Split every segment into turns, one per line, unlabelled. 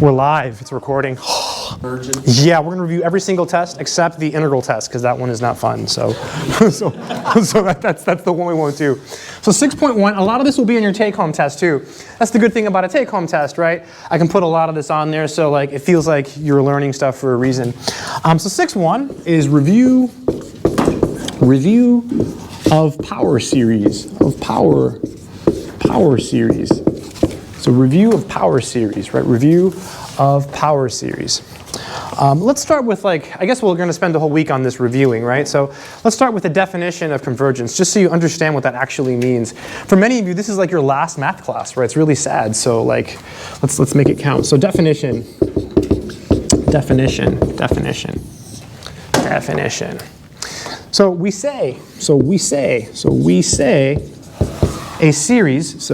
We're live. It's recording. Yeah, we're going to review every single test except the integral test because that one is not fun. So that's the one we won't do. So 6.1, a lot of this will be in your take-home test too. That's the good thing about a take-home test, right? I can put a lot of this on there so like it feels like you're learning stuff for a reason. So 6.1 is review of power series, power series. So review of power series, right? Review of power series. Let's start with I guess we're going to spend the whole week on this reviewing, right? So let's start with the definition of convergence, just so you understand what that actually means. For many of you, this is like your last math class, right? It's really sad. So let's make it count. So definition. So we say a series.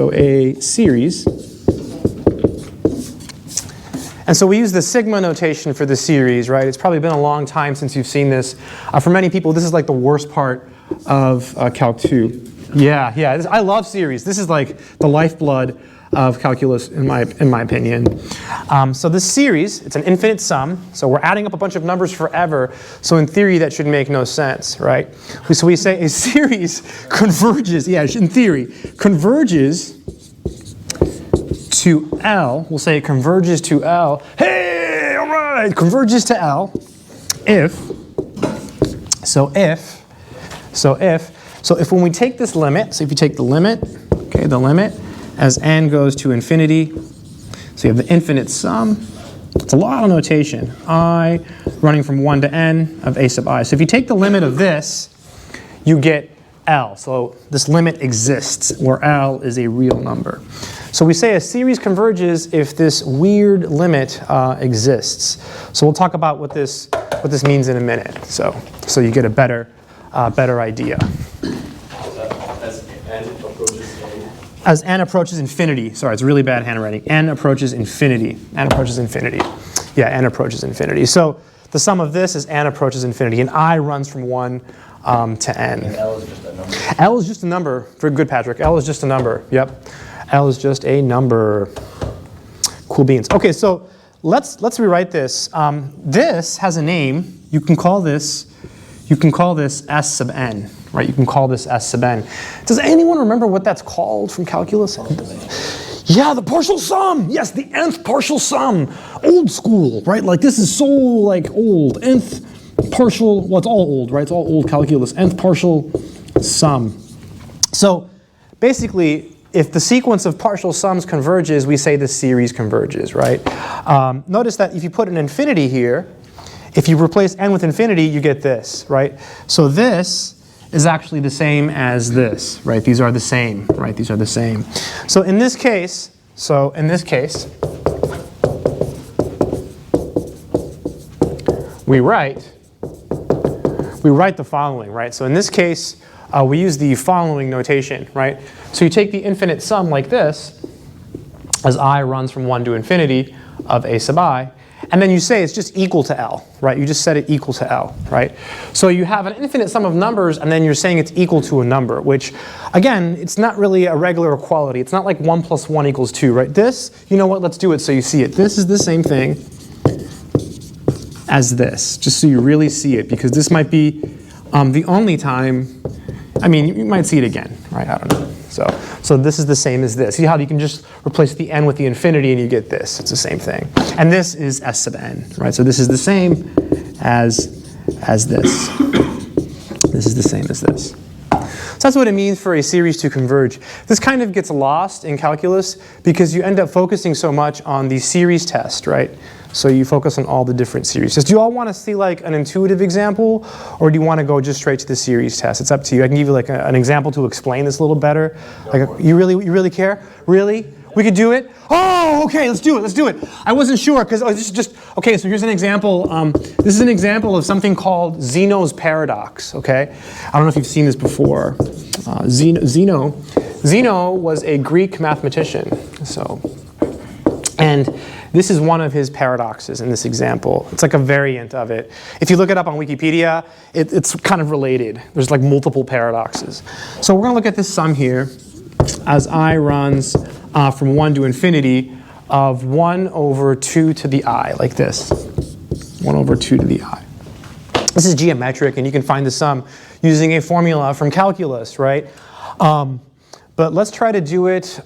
And so we use the sigma notation for the series, right? It's probably been a long time since you've seen this. For many people, this is like the worst part of Calc 2. Yeah, I love series. This is like the lifeblood of calculus, in my opinion. So this series, it's an infinite sum. So we're adding up a bunch of numbers forever. So in theory, that should make no sense, right? So we say a series converges. Yeah, in theory, converges to L. We'll say it converges to L. Hey, all right, converges to L if when we take this limit, so if you take the limit, okay, the limit as n goes to infinity, so you have the infinite sum. It's a lot of notation. I running from 1 to n of a sub I. So if you take the limit of this, you get L. So this limit exists where L is a real number. So we say a series converges if this weird limit exists. So we'll talk about what this means in a minute. So you get a better idea. As n approaches infinity. Sorry, it's really bad handwriting. N approaches infinity. Yeah, n approaches infinity. So the sum of this is n approaches infinity, and I runs from 1 to n.
And L is just a number.
L is just a number. Very good, Patrick. L is just a number. Yep. L is just a number. Cool beans. Okay, so let's rewrite this. This has a name. You can call this S sub n, right? You can call this S sub n. Does anyone remember what that's called from calculus? Yeah, the partial sum. Yes, the nth partial sum. Old school, right? Like this is so old. Nth partial. Well, it's all old, right? It's all old calculus. Nth partial sum. So basically, if the sequence of partial sums converges, we say the series converges, right? Notice that if you put an infinity here, if you replace n with infinity, you get this, right? So this is actually the same as this, right? These are the same, right? These are the same. So in this case, we write the following, right? So in this case, we use the following notation, right? So you take the infinite sum like this, as I runs from 1 to infinity of a sub I, and then you say it's just equal to L, right? You just set it equal to L, right? So you have an infinite sum of numbers, and then you're saying it's equal to a number, which, again, it's not really a regular equality. It's not like 1 plus 1 equals 2, right? This, you know what, let's do it so you see it. This is the same thing as this, just so you really see it, because this might be the only time, I mean, you might see it again, right? I don't know. So this is the same as this. See how you can just replace the n with the infinity and you get this. It's the same thing. And this is S sub n, right? So this is the same as this. This is the same as this. So that's what it means for a series to converge. This kind of gets lost in calculus because you end up focusing so much on the series test, right? So you focus on all the different series tests. Do you all want to see like an intuitive example, or do you want to go just straight to the series test? It's up to you. I can give you like an example to explain this a little better. You really care? Really? We could do it? Oh, okay, let's do it. I wasn't sure because okay, so here's an example. This is an example of something called Zeno's paradox, okay? I don't know if you've seen this before. Zeno was a Greek mathematician, and this is one of his paradoxes in this example. It's like a variant of it. If you look it up on Wikipedia, it's kind of related. There's like multiple paradoxes. So we're going to look at this sum here as I runs from 1 to infinity of 1 over 2 to the I, like this. 1 over 2 to the I. This is geometric, and you can find the sum using a formula from calculus, right? But let's try to do it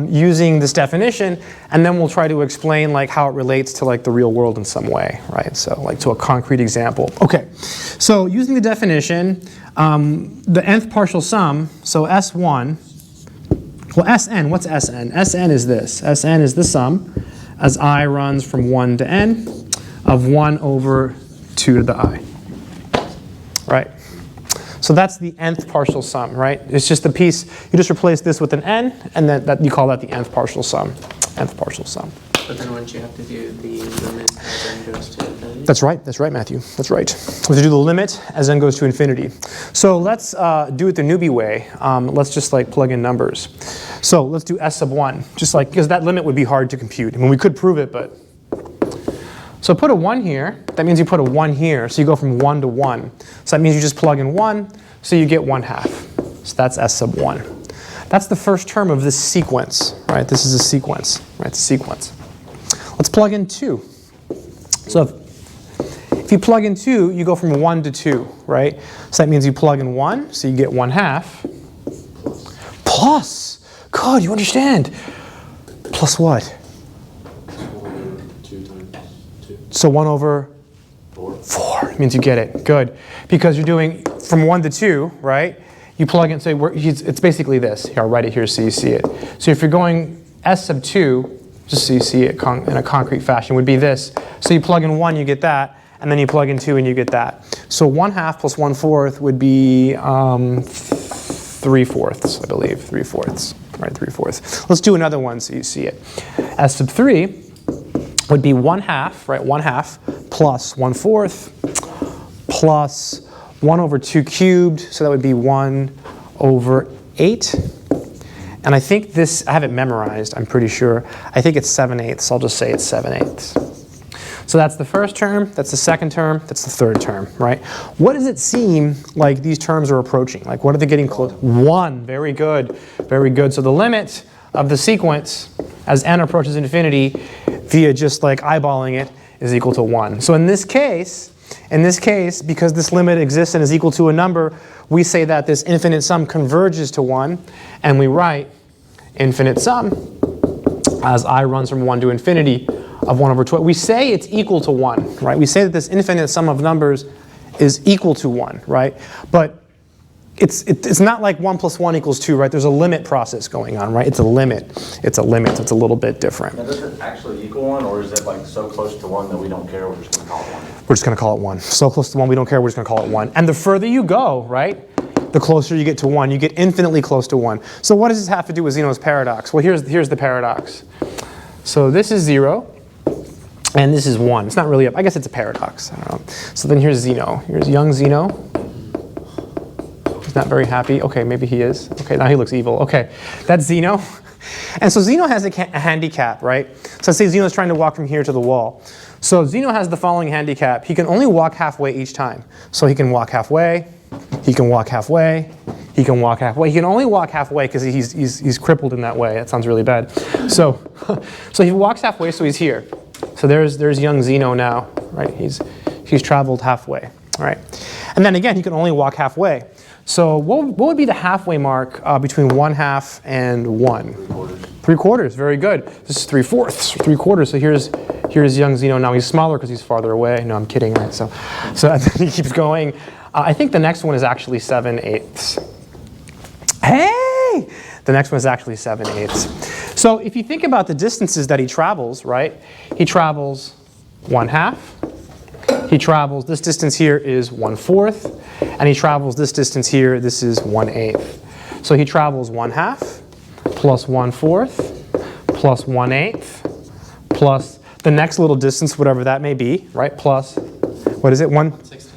using this definition, and then we'll try to explain like how it relates to like the real world in some way, right? So like to a concrete example. Okay, so using the definition, the nth partial sum, so S1, well Sn, what's Sn? Sn is this. Sn is the sum as I runs from 1 to n of 1 over 2 to the I, right? So that's the nth partial sum, right? It's just a piece, you just replace this with an n, and then you call that the nth partial sum. Nth partial sum.
But then wouldn't you have to do the limit as n goes to infinity?
That's right, Matthew. That's right. We have to do the limit as n goes to infinity. So let's do it the newbie way. Let's just like plug in numbers. So let's do s sub 1, just like, because that limit would be hard to compute. I mean, we could prove it, but. So put a 1 here, that means you put a 1 here, so you go from 1 to 1. So that means you just plug in 1, so you get 1/2. So that's s sub 1. That's the first term of this sequence, right? This is a sequence, right? It's a sequence. Let's plug in 2. So if you plug in 2, you go from 1 to 2, right? So that means you plug in 1, so you get 1/2. Plus, God, you understand. Plus what? So 1 over 4 means you get it. Good. Because you're doing from 1 to 2, right? You plug in, so it's basically this. Here, I'll write it here so you see it. So if you're going s sub 2, just so you see it in a concrete fashion, would be this. So you plug in 1, you get that. And then you plug in 2, and you get that. So 1/2 plus 1/4 would be 3/4, I believe. 3/4. Right, 3/4. Let's do another one so you see it. S sub 3 would be 1/2, right? 1/2 plus 1/4 plus 1 over 2 cubed, so that would be 1 over 8. And I think this, I have it memorized, I'm pretty sure. I think it's 7/8, I'll just say it's 7/8. So that's the first term, that's the second term, that's the third term, right? What does it seem like these terms are approaching? Like what are they getting close? 1, very good, very good. So the limit of the sequence as n approaches infinity via just like eyeballing it is equal to 1. So in this case, because this limit exists and is equal to a number, we say that this infinite sum converges to 1, and we write infinite sum as I runs from 1 to infinity of 1 over 12. We say it's equal to 1, right? We say that this infinite sum of numbers is equal to 1, right? But it's not like 1 plus 1 equals 2, right? There's a limit process going on, right? It's a limit. It's a limit. It's a little bit different.
Now, does it actually equal 1, or is it like so close to 1 that we don't care, we're just going to call it 1?
We're just going to call it 1. So close to 1, we don't care, we're just going to call it 1. And the further you go, right, the closer you get to 1. You get infinitely close to 1. So what does this have to do with Zeno's paradox? Well, here's the paradox. So this is 0, and this is 1. It's not really I guess it's a paradox. I don't know. So then here's Zeno. Here's young Zeno. He's not very happy. Okay, maybe he is. Okay, now he looks evil. Okay, that's Zeno. And so Zeno has a handicap, right? So let's say Zeno's trying to walk from here to the wall. So Zeno has the following handicap. He can only walk halfway each time. So he can walk halfway, he can walk halfway, he can walk halfway. He can only walk halfway because he's crippled in that way. That sounds really bad. So he walks halfway, so he's here. So there's young Zeno now, right? He's traveled halfway, all right? And then again, he can only walk halfway. So what would be the halfway mark between 1/2 and 1? 3/4, very good. This is 3/4, 3/4. So here's young Zeno now. He's smaller because he's farther away. No, I'm kidding, right? So he keeps going. I think the next one is actually 7/8. Hey! The next one is actually 7/8. So if you think about the distances that he travels, right? He travels 1/2. He travels, this distance here is 1/4. And he travels this distance here, this is 1/8. So he travels 1/2 plus 1/4 plus 1/8 plus the next little distance, whatever that may be, right? Plus, what is it? 1/16.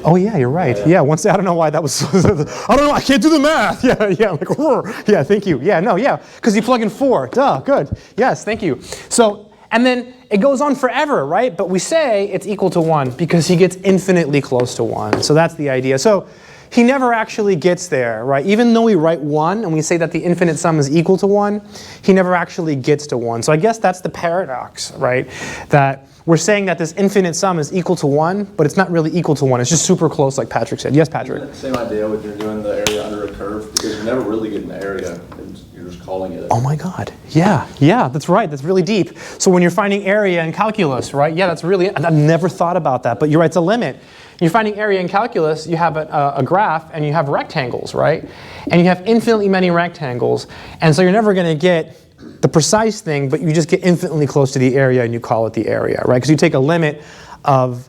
Oh yeah, you're right. Yeah, once I don't know why that was. I don't know. I can't do the math. Yeah. I'm like, yeah. Thank you. Yeah. No. Yeah. Because you plug in 4. Duh. Good. Yes. Thank you. So and then it goes on forever, right? But we say it's equal to 1 because he gets infinitely close to 1. So that's the idea. So he never actually gets there, right? Even though we write 1 and we say that the infinite sum is equal to 1, he never actually gets to 1. So I guess that's the paradox, right? That we're saying that this infinite sum is equal to 1, but it's not really equal to 1. It's just super close, like Patrick said. Yes, Patrick?
Same idea when you're doing the area under a curve, because you're never really getting the area, and you're just calling it.
Oh my God. Yeah, that's right. That's really deep. So when you're finding area in calculus, right? Yeah, that's really, I've never thought about that, but you're right, it's a limit. You're finding area in calculus, you have a graph, and you have rectangles, right? And you have infinitely many rectangles, and so you're never going to get the precise thing, but you just get infinitely close to the area and you call it the area, right? Because you take a limit of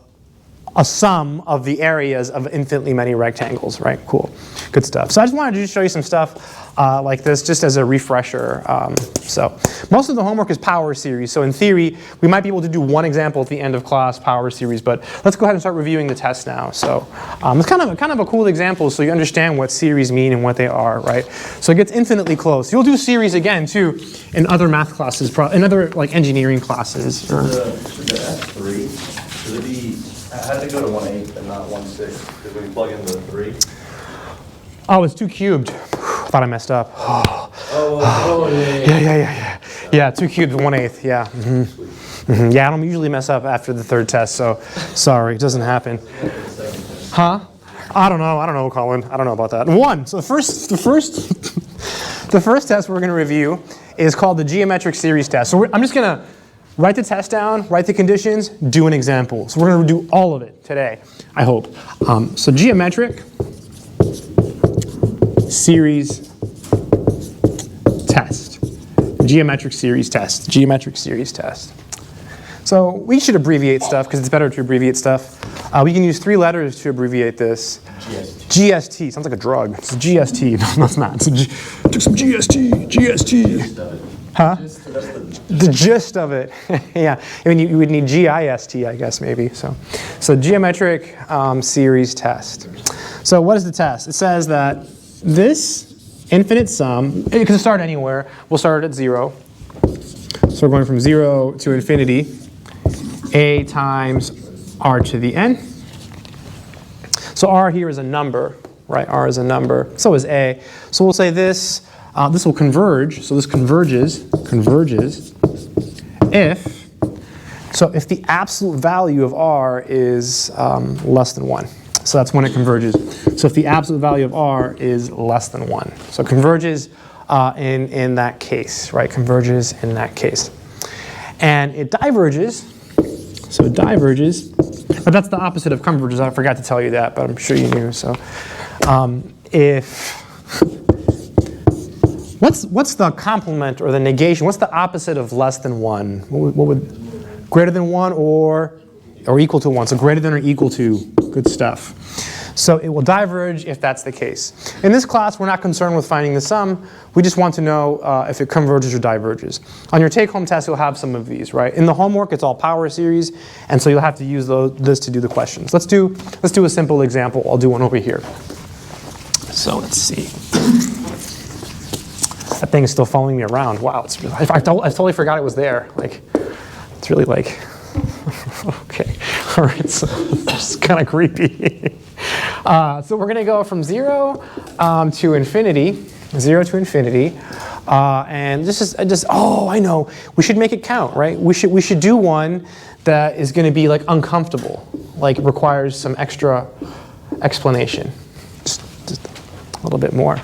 a sum of the areas of infinitely many rectangles, right? Cool, good stuff. So I just wanted to just show you some stuff like this just as a refresher. So most of the homework is power series. So in theory, we might be able to do one example at the end of class, power series, but let's go ahead and start reviewing the test now. So it's kind of a cool example so you understand what series mean and what they are, right? So it gets infinitely close. You'll do series again too in other math classes, in other like engineering classes.
Should the S3, should it be, how did it go to 1/8 and not 1/6? Because when you plug in the 3.
Oh, it's 2 cubed. Thought I messed up. Yeah, 2 cubed, 1/8. Yeah. Yeah, I don't usually mess up after the third test, so sorry, it doesn't happen. Huh? I don't know, Colin. I don't know about that. 1. So the first test we're going to review is called the geometric series test. So I'm just going to write the test down, write the conditions, do an example. So we're going to do all of it today, I hope. So geometric series test. Geometric series test. Geometric series test. So we should abbreviate stuff because it's better to abbreviate stuff. We can use 3 letters to abbreviate this. GST. Sounds like a drug. It's GST. No, it's not. Took some GST. Huh? The gist of it. Yeah. I mean, you would need GIST, I guess, maybe. So geometric series test. So what is the test? It says that this infinite sum, it can start anywhere. We'll start at 0. So we're going from 0 to infinity. A times r to the n. So r here is a number, right? R is a number. So is a. So we'll say this. This will converge. So this converges if. So if the absolute value of r is less than 1. So that's when it converges. So if the absolute value of r is less than 1. So it converges in that case, right? Converges in that case. And it diverges. So it diverges. But that's the opposite of converges. I forgot to tell you that, but I'm sure you knew. So what's the complement or the negation? What's the opposite of less than 1? What would greater than 1 or equal to 1? So greater than or equal to. Good stuff. So it will diverge if that's the case. In this class, we're not concerned with finding the sum. We just want to know if it converges or diverges. On your take-home test, you'll have some of these, right? In the homework, it's all power series, and so you'll have to use this to do the questions. Let's do a simple example. I'll do one over here. So let's see. That thing is still following me around. Wow, I totally forgot it was there. Like, it's really like, okay. All right, so it's kind of creepy. So we're going to go from 0 to infinity, 0 to infinity, and this is just, oh, I know, we should make it count, right? We should do one that is going to be like uncomfortable, like requires some extra explanation, just a little bit more.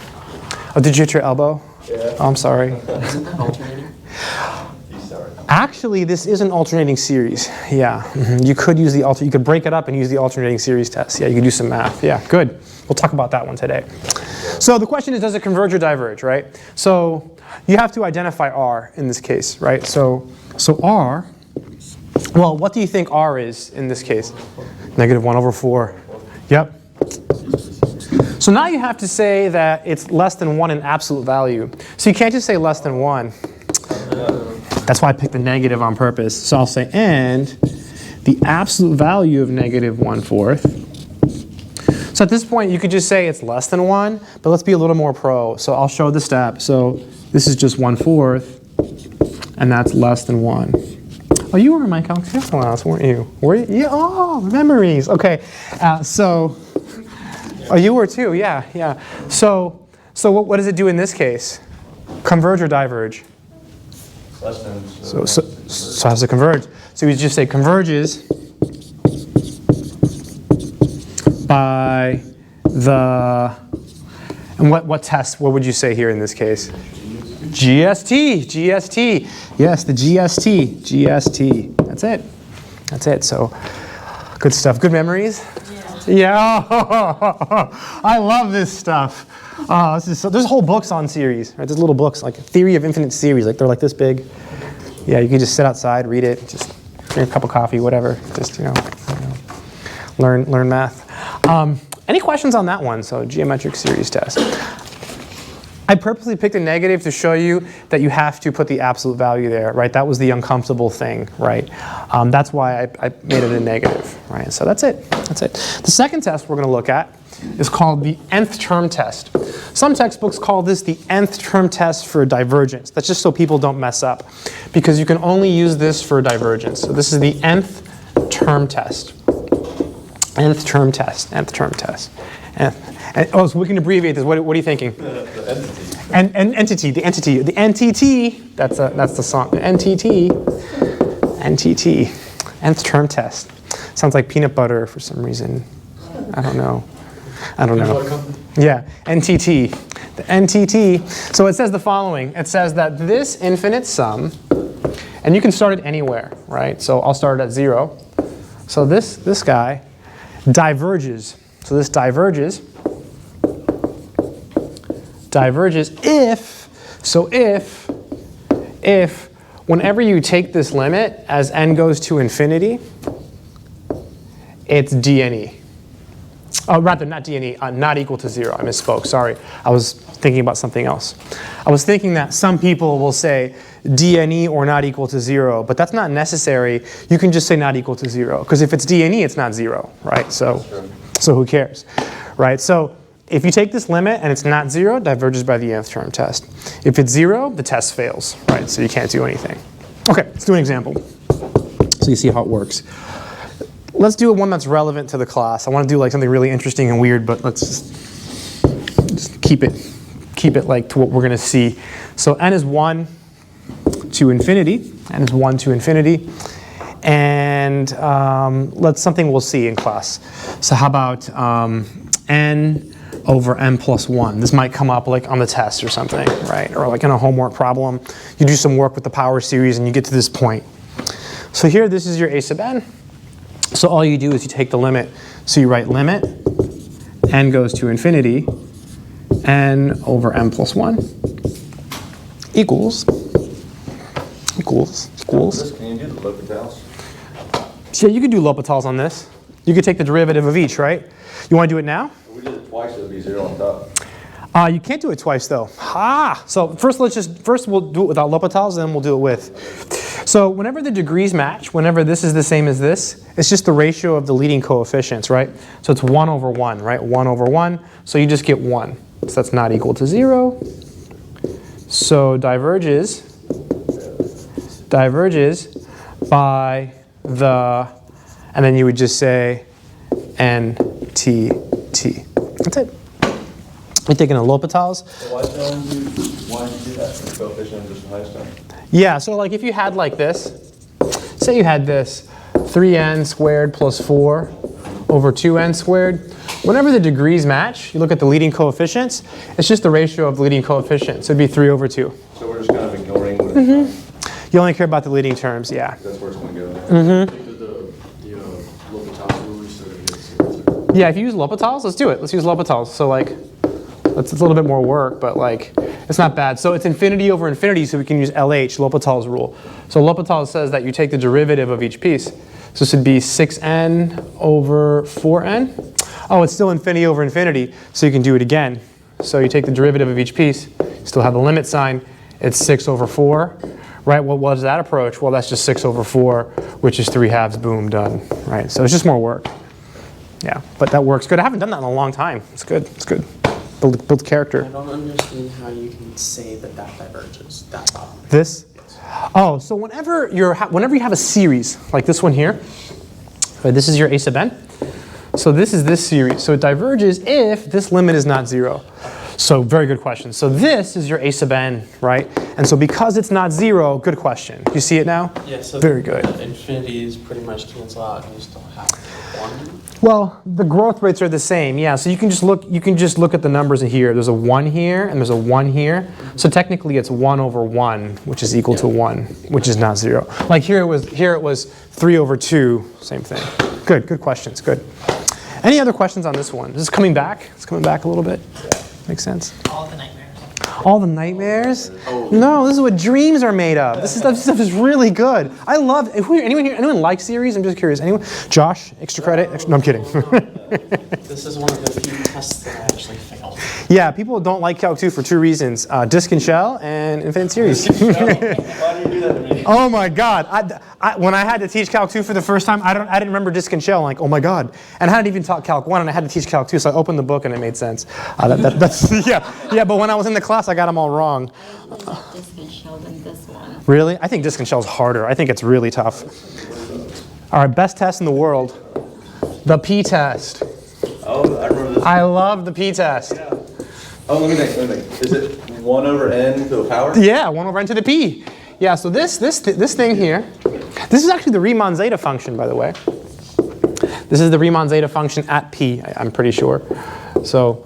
Oh, did you hit your elbow?
Yeah.
Oh, I'm sorry.
Isn't that alternating?
Actually, this is an alternating series. Yeah, you could use you could break it up and use the alternating series test. Yeah, you could do some math. Yeah, good. We'll talk about that one today. So the question is, does it converge or diverge, right? So you have to identify r in this case, right? So r, well, what do you think r is in this case? -1/4. Yep. So now you have to say that it's less than 1 in absolute value. So you can't just say less than 1. That's why I picked the negative on purpose. So I'll say, and the absolute value of -1/4. So at this point, you could just say it's less than 1, but let's be a little more pro. So I'll show the step. So this is just 1/4, and that's less than 1. Oh, you were in my calculus class, weren't you? Were you? Yeah, oh, memories. Okay, so Oh, you were too, yeah, yeah. So what does it do in this case? Converge or diverge?
Less than.
So how's it converge? So we just say converges by the, and what test, what would you say here in this case? GST. Yes, the GST. That's it. So good stuff. Good memories? Yeah. I love this stuff. There's whole books on series, right? There's little books like Theory of Infinite Series, like they're like this big. Yeah, you can just sit outside, read it, just drink a cup of coffee, whatever. Just learn math. Any questions on that one? So geometric series test. I purposely picked a negative to show you that you have to put the absolute value there, right? That was the uncomfortable thing, right? That's why I made it a negative, right? So that's it. The second test we're going to look at is called the nth term test. Some textbooks call this the nth term test for divergence. That's just so people don't mess up, because you can only use this for divergence. So this is the nth term test. Nth term test. Oh, so we can abbreviate this. What are you thinking? The entity. The NTT. That's the song. The NTT. Nth term test. Sounds like peanut butter for some reason. I don't know. Yeah, NTT. The NTT. So it says the following. It says that this infinite sum, and you can start it anywhere, right? So I'll start it at 0. So this guy diverges. So this diverges if whenever you take this limit as n goes to infinity, it's dne. Oh, rather not dne, not equal to 0. I misspoke, sorry. I was thinking about something else. I was thinking that some people will say dne or not equal to 0, but that's not necessary. You can just say not equal to 0, because if it's dne, it's not 0, right? So who cares, right? So if you take this limit and it's not 0, diverges by the nth term test. If it's 0, the test fails, right? So you can't do anything. Okay, let's do an example so you see how it works. Let's do one that's relevant to the class. I want to do like something really interesting and weird, but let's just keep it like to what we're going to see. So n is 1 to infinity. N is 1 to infinity. And something we'll see in class. So how about n over n plus 1. This might come up like on the test or something, right? Or like in a homework problem. You do some work with the power series and you get to this point. So here, this is your a sub n. So all you do is you take the limit. So you write limit, n goes to infinity, n over n plus 1 equals.
Can you do the L'Hopital's?
So you could do L'Hopital's on this. You could take the derivative of each, right? You want to do it now?
If we did it twice, it would be 0 on top.
You can't do it twice though. So first we'll do it without L'Hopital's, and then we'll do it with. So whenever the degrees match, whenever this is the same as this, it's just the ratio of the leading coefficients, right? So it's 1 over 1, right? 1 over 1. So you just get 1. So that's not equal to 0. So diverges by the, and then you would just say NTT. That's it. You're taking a L'Hopital's.
So why did you do that? The coefficient just the highest time?
Yeah, so like if you had like this, say you had this 3n squared plus 4 over 2n squared. Whenever the degrees match, you look at the leading coefficients, it's just the ratio of the leading coefficients. So it'd be 3 over 2.
So we're just kind of ignoring what it's
You only care about the leading terms, yeah.
That's where it's going to go.
Yeah, if you use L'Hopital's, let's do it. Let's use L'Hopital's. So like, it's a little bit more work, but like, it's not bad. So it's infinity over infinity, so we can use LH, L'Hopital's rule. So L'Hopital says that you take the derivative of each piece. So this would be 6n over 4n. Oh, it's still infinity over infinity, so you can do it again. So you take the derivative of each piece, you still have the limit sign, it's 6 over 4. Right, what was that approach? Well, that's just 6 over 4, which is 3/2, boom, done. Right, so it's just more work. Yeah, but that works good. I haven't done that in a long time. It's good, it's good. Build character.
I don't understand how you can say that diverges. That problem.
This? Oh, so whenever you have a series, like this one here, right, this is your a sub n. So this is this series. So it diverges if this limit is not 0. So very good question. So this is your a sub n, right? And so because it's not 0, good question. You see it now?
Yeah, so
very good.
Infinities pretty much cancel out and you still have 1.
Well, the growth rates are the same, yeah. So you can just look at the numbers in here. There's a 1 here and there's a 1 here. So technically it's 1 over 1, which is equal to 1, which is not 0. Like here it was 3 over 2, same thing. Good questions, good. Any other questions on this one? Is this coming back? It's coming back a little bit. Makes sense.
All the nightmares.
All the nightmares? No, this is what dreams are made of. This stuff is really good. I love. Anyone like series? I'm just curious. Anyone? Josh, extra credit? No, I'm kidding.
This is one of the few tests that I actually failed.
Yeah, people don't like Calc 2 for 2 reasons: disk and shell and infinite series.
Why do you do that to me?
Oh my God! When I had to teach Calc 2 for the first time, I didn't remember disk and shell. Like, oh my God! And I hadn't even taught Calc 1, and I had to teach Calc 2, so I opened the book and it made sense. That's yeah. But when I was in the class, I got them all wrong.
I like disk and shell than this one.
Really? I think disk and shell is harder. I think it's really tough. All right, best test in the world, the p-test.
Oh, I remember this.
I love the p-test.
Yeah. Oh, let me think. Is it 1 over n to the power?
Yeah, 1 over n to the p. Yeah, so this thing here, this is actually the Riemann zeta function, by the way. This is the Riemann zeta function at p, I'm pretty sure. So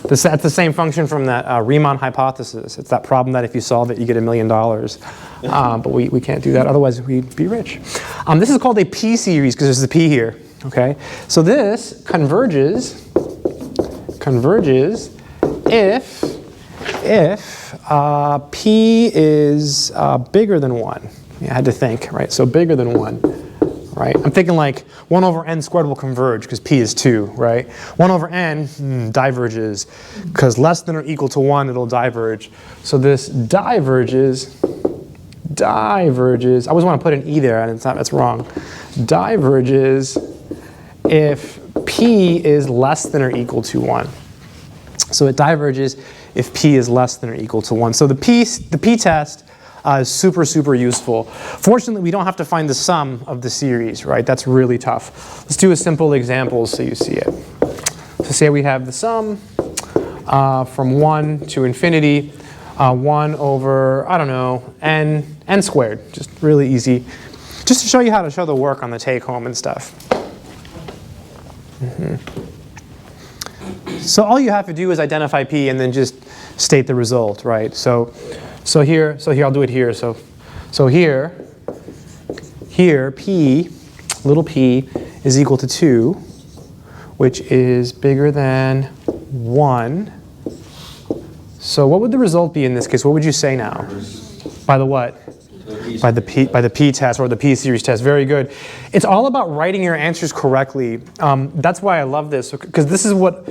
that's the same function from that Riemann hypothesis. It's that problem that if you solve it, you get $1 million. But we can't do that, otherwise we'd be rich. This is called a p series because there's the p here. Okay, so this converges if p is bigger than 1. Yeah, I had to think, right? So bigger than 1, right? I'm thinking like 1 over n squared will converge because p is 2, right? 1 over n diverges because less than or equal to 1, it'll diverge. So this diverges. I always want to put an e there, and that's wrong. Diverges if p is less than or equal to 1. So it diverges if p is less than or equal to 1. So the p-test is super useful. Fortunately, we don't have to find the sum of the series, right? That's really tough. Let's do a simple example so you see it. So say we have the sum from 1 to infinity, 1 over, I don't know, n squared. Just really easy. Just to show you how to show the work on the take-home and stuff. So all you have to do is identify p and then just state the result, right? So here I'll do it here. So here p, little p, is equal to 2, which is bigger than 1. So what would the result be in this case? What would you say now? By the what? By the p-test or the p-series test. Very good. It's all about writing your answers correctly. That's why I love this, because this is what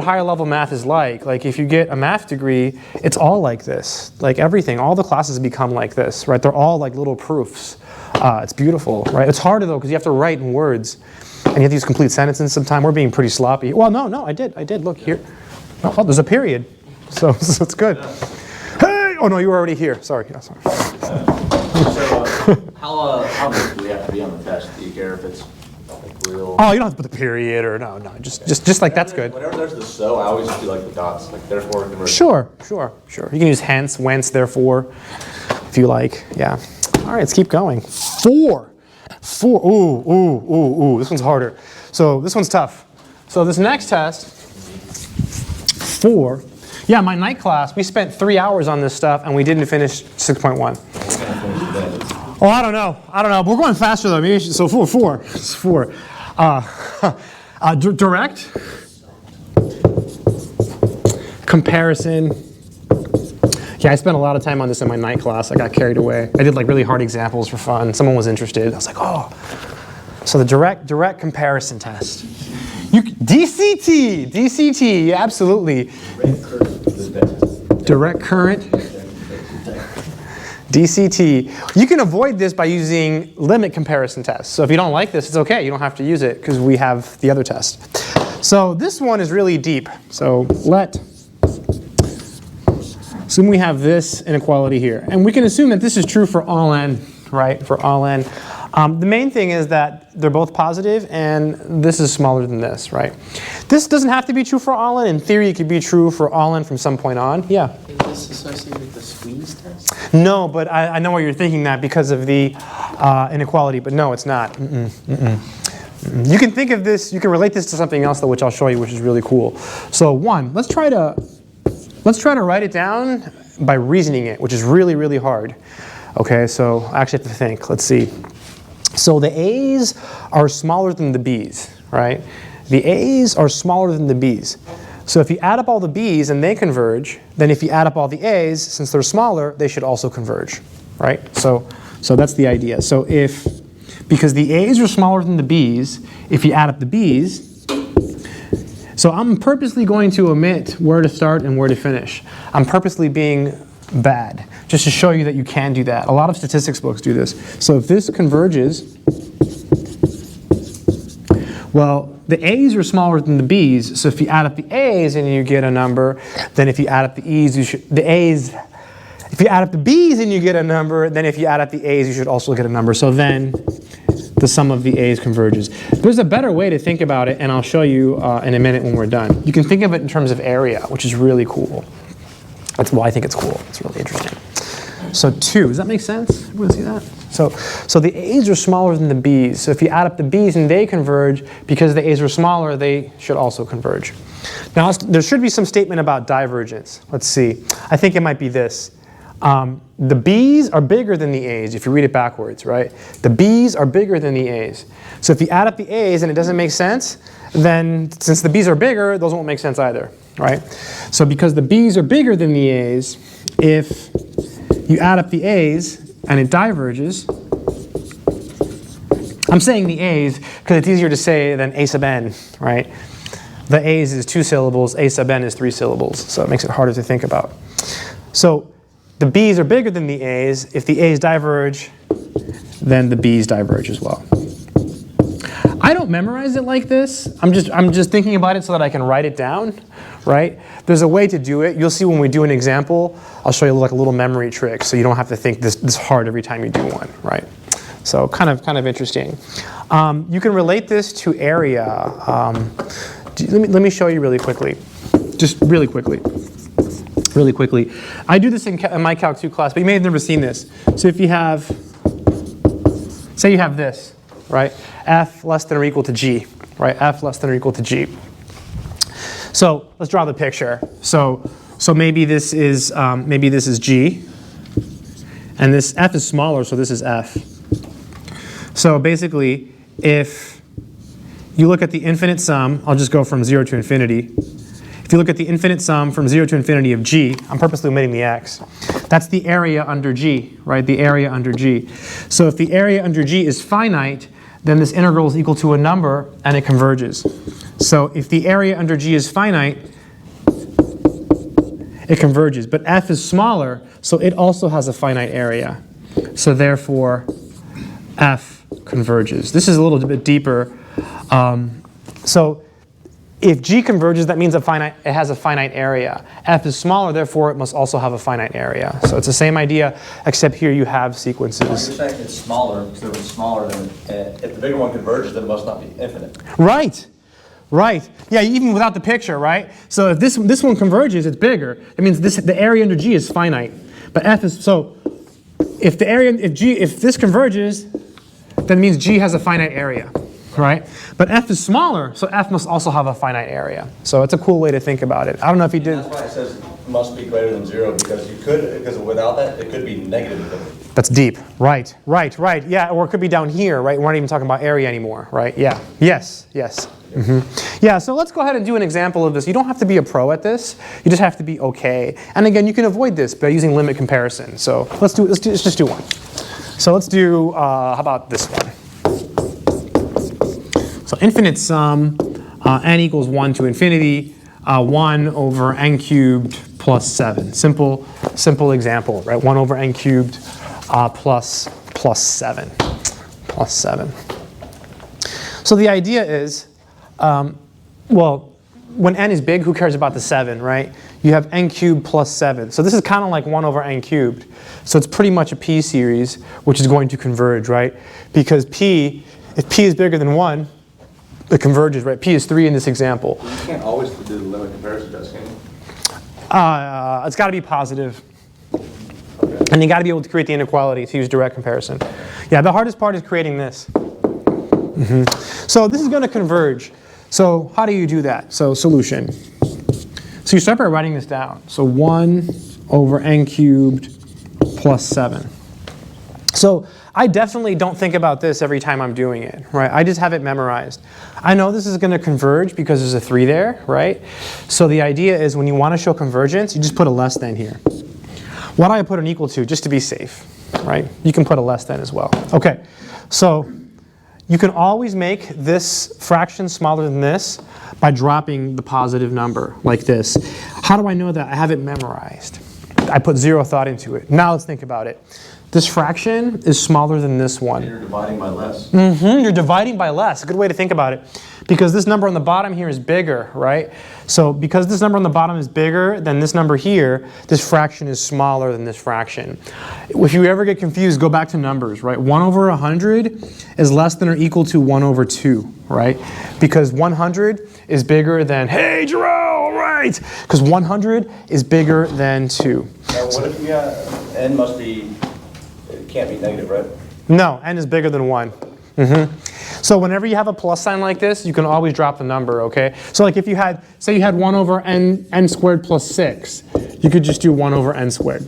higher level math is like. Like if you get a math degree, it's all like this. Like everything, all the classes become like this, right? They're all like little proofs. It's beautiful, right? It's harder though because you have to write in words, and you have to use complete sentences sometimes. We're being pretty sloppy. Well, no, I did. Look here. Oh, there's a period, so it's good. Hey! Oh no, you were already here. Sorry. Yeah, sorry.
How big do we have to be on the test? Do you care if it's real?
Oh, you don't have to put the period or no. Just like that's good.
Whenever there's the so, I always just do like the dots, like therefore conversion.
Sure. You can use hence, whence, therefore, if you like. Yeah. All right, let's keep going. 4. Ooh. This one's harder. So this one's tough. So this next test, 4. Yeah, my night class, we spent 3 hours on this stuff and we didn't finish 6.1. Oh, I don't know. We're going faster though. Maybe so 4. It's 4. Direct comparison. Yeah, I spent a lot of time on this in my night class. I got carried away. I did like really hard examples for fun. Someone was interested. I was like, oh. So the direct comparison test. DCT, yeah, absolutely. Direct current. DCT. You can avoid this by using limit comparison tests. So if you don't like this, it's okay. You don't have to use it because we have the other test. So this one is really deep. So assume we have this inequality here. And we can assume that this is true for all n, right? For all n. The main thing is that they're both positive, and this is smaller than this, right? This doesn't have to be true for all n. In theory, it could be true for all n from some point on. Yeah?
Is this associated with the squeeze test?
No, but I know why you're thinking that because of the inequality, but no, it's not. You can think of this, you can relate this to something else, though, which I'll show you, which is really cool. So one, let's try to write it down by reasoning it, which is really, really hard. Okay, so I actually have to think. Let's see. So the A's are smaller than the B's, right? The A's are smaller than the B's. So if you add up all the B's and they converge, then if you add up all the A's, since they're smaller, they should also converge, right? So that's the idea. So because the A's are smaller than the B's, if you add up the B's, so I'm purposely going to omit where to start and where to finish. I'm purposely being bad, just to show you that you can do that. A lot of statistics books do this. So if this converges, well, the A's are smaller than the B's, so if you add up the A's and you get a number, then if you add up the E's, if you add up the B's and you get a number, then if you add up the A's, you should also get a number. So then the sum of the A's converges. There's a better way to think about it, and I'll show you in a minute when we're done. You can think of it in terms of area, which is really cool. That's why I think it's cool. It's really interesting. So 2, does that make sense? Everyone see that? So the A's are smaller than the B's. So if you add up the B's and they converge, because the A's are smaller, they should also converge. Now there should be some statement about divergence. Let's see. I think it might be this. The B's are bigger than the A's if you read it backwards, right? The B's are bigger than the A's. So if you add up the A's and it doesn't make sense, then since the B's are bigger, those won't make sense either, right? So because the B's are bigger than the A's, if you add up the A's and it diverges, I'm saying the A's because it's easier to say than A sub n, right? The A's is 2 syllables, A sub n is 3 syllables, so it makes it harder to think about. So the B's are bigger than the A's. If the A's diverge, then the B's diverge as well. I don't memorize it like this. I'm just thinking about it so that I can write it down, right? There's a way to do it. You'll see when we do an example, I'll show you like a little memory trick so you don't have to think this hard every time you do one, right? So kind of interesting. You can relate this to area. Let me show you really quickly. Just really quickly. Really quickly. I do this in my Calc 2 class, but you may have never seen this. So if you have, say you have this, right? F less than or equal to G, right? F less than or equal to G. So let's draw the picture. So maybe this is G, and this F is smaller, so this is F. So basically, if you look at the infinite sum, I'll just go from 0 to infinity. If you look at the infinite sum from 0 to infinity of G, I'm purposely omitting the x. That's the area under G, right? The area under G. So if the area under G is finite, then this integral is equal to a number and it converges. So if the area under G is finite, it converges. But F is smaller, so it also has a finite area. So therefore, F converges. This is a little bit deeper. So if G converges, that means it has a finite area. F is smaller, therefore it must also have a finite area. So it's the same idea, except here you have sequences.
You're saying it's smaller, because if it's smaller, then if the bigger one converges, then it must not be infinite.
Right. Right. Yeah, even without the picture, right? So if this one converges, it's bigger. It means the area under G is finite. But F is, so if this converges, then it means G has a finite area. Right? But F is smaller, so F must also have a finite area. So it's a cool way to think about it. I don't know if you did.
That's why it says it must be greater than 0, because without that, it could be negative infinity.
That's deep. Right. Yeah, or it could be down here, right? We're not even talking about area anymore, right? Yeah. Yes. Yeah, so let's go ahead and do an example of this. You don't have to be a pro at this. You just have to be okay. And again, you can avoid this by using limit comparison. So let's just do one. So let's do, how about this one? So infinite sum, n equals 1 to infinity, 1 over n cubed plus 7. Simple example, right? 1 over n cubed plus 7. Plus 7. So the idea is, well, when n is big, who cares about the 7, right? you have n cubed plus 7. So this is kind of like 1 over n cubed. So it's pretty much a p series, which is going to converge, right? Because p, if p is bigger than 1, it converges, right? P is 3 in this example.
You can't always do the limit comparison test, can you?
It's got to be positive.
Okay.
And you got to be able to create the inequality to use direct comparison. Yeah, the hardest part is creating this. So this is going to converge. So how do you do that? So solution. So you start by writing this down. So 1 over n cubed plus 7. So I definitely don't think about this every time I'm doing it, right? I just have it memorized. I know this is going to converge because there's a 3 there, right? So the idea is when you want to show convergence, you just put a less than here. Why do I put an equal to? Just to be safe, right? You can put a less than as well. Okay, so you can always make this fraction smaller than this by dropping the positive number like this. How do I know that? I have it memorized. I put zero thought into it. Now let's think about it. This fraction is smaller than this one.
You're dividing by less.
You're dividing by less. A good way to think about it. Because this number on the bottom here is bigger, right? So because this number on the bottom is bigger than this number here, this fraction is smaller than this fraction. If you ever get confused, go back to numbers, right? 1 over 100 is less than or equal to 1 over 2, right? Because 100 is bigger than, hey, Jerome, right? Because 100 is bigger than 2.
Now, what if you got, n must be, it can't be negative, right?
No, n is bigger than 1. So whenever you have a plus sign like this, you can always drop the number, okay? So like if you had, say you had 1 over n squared plus 6, you could just do 1 over n squared.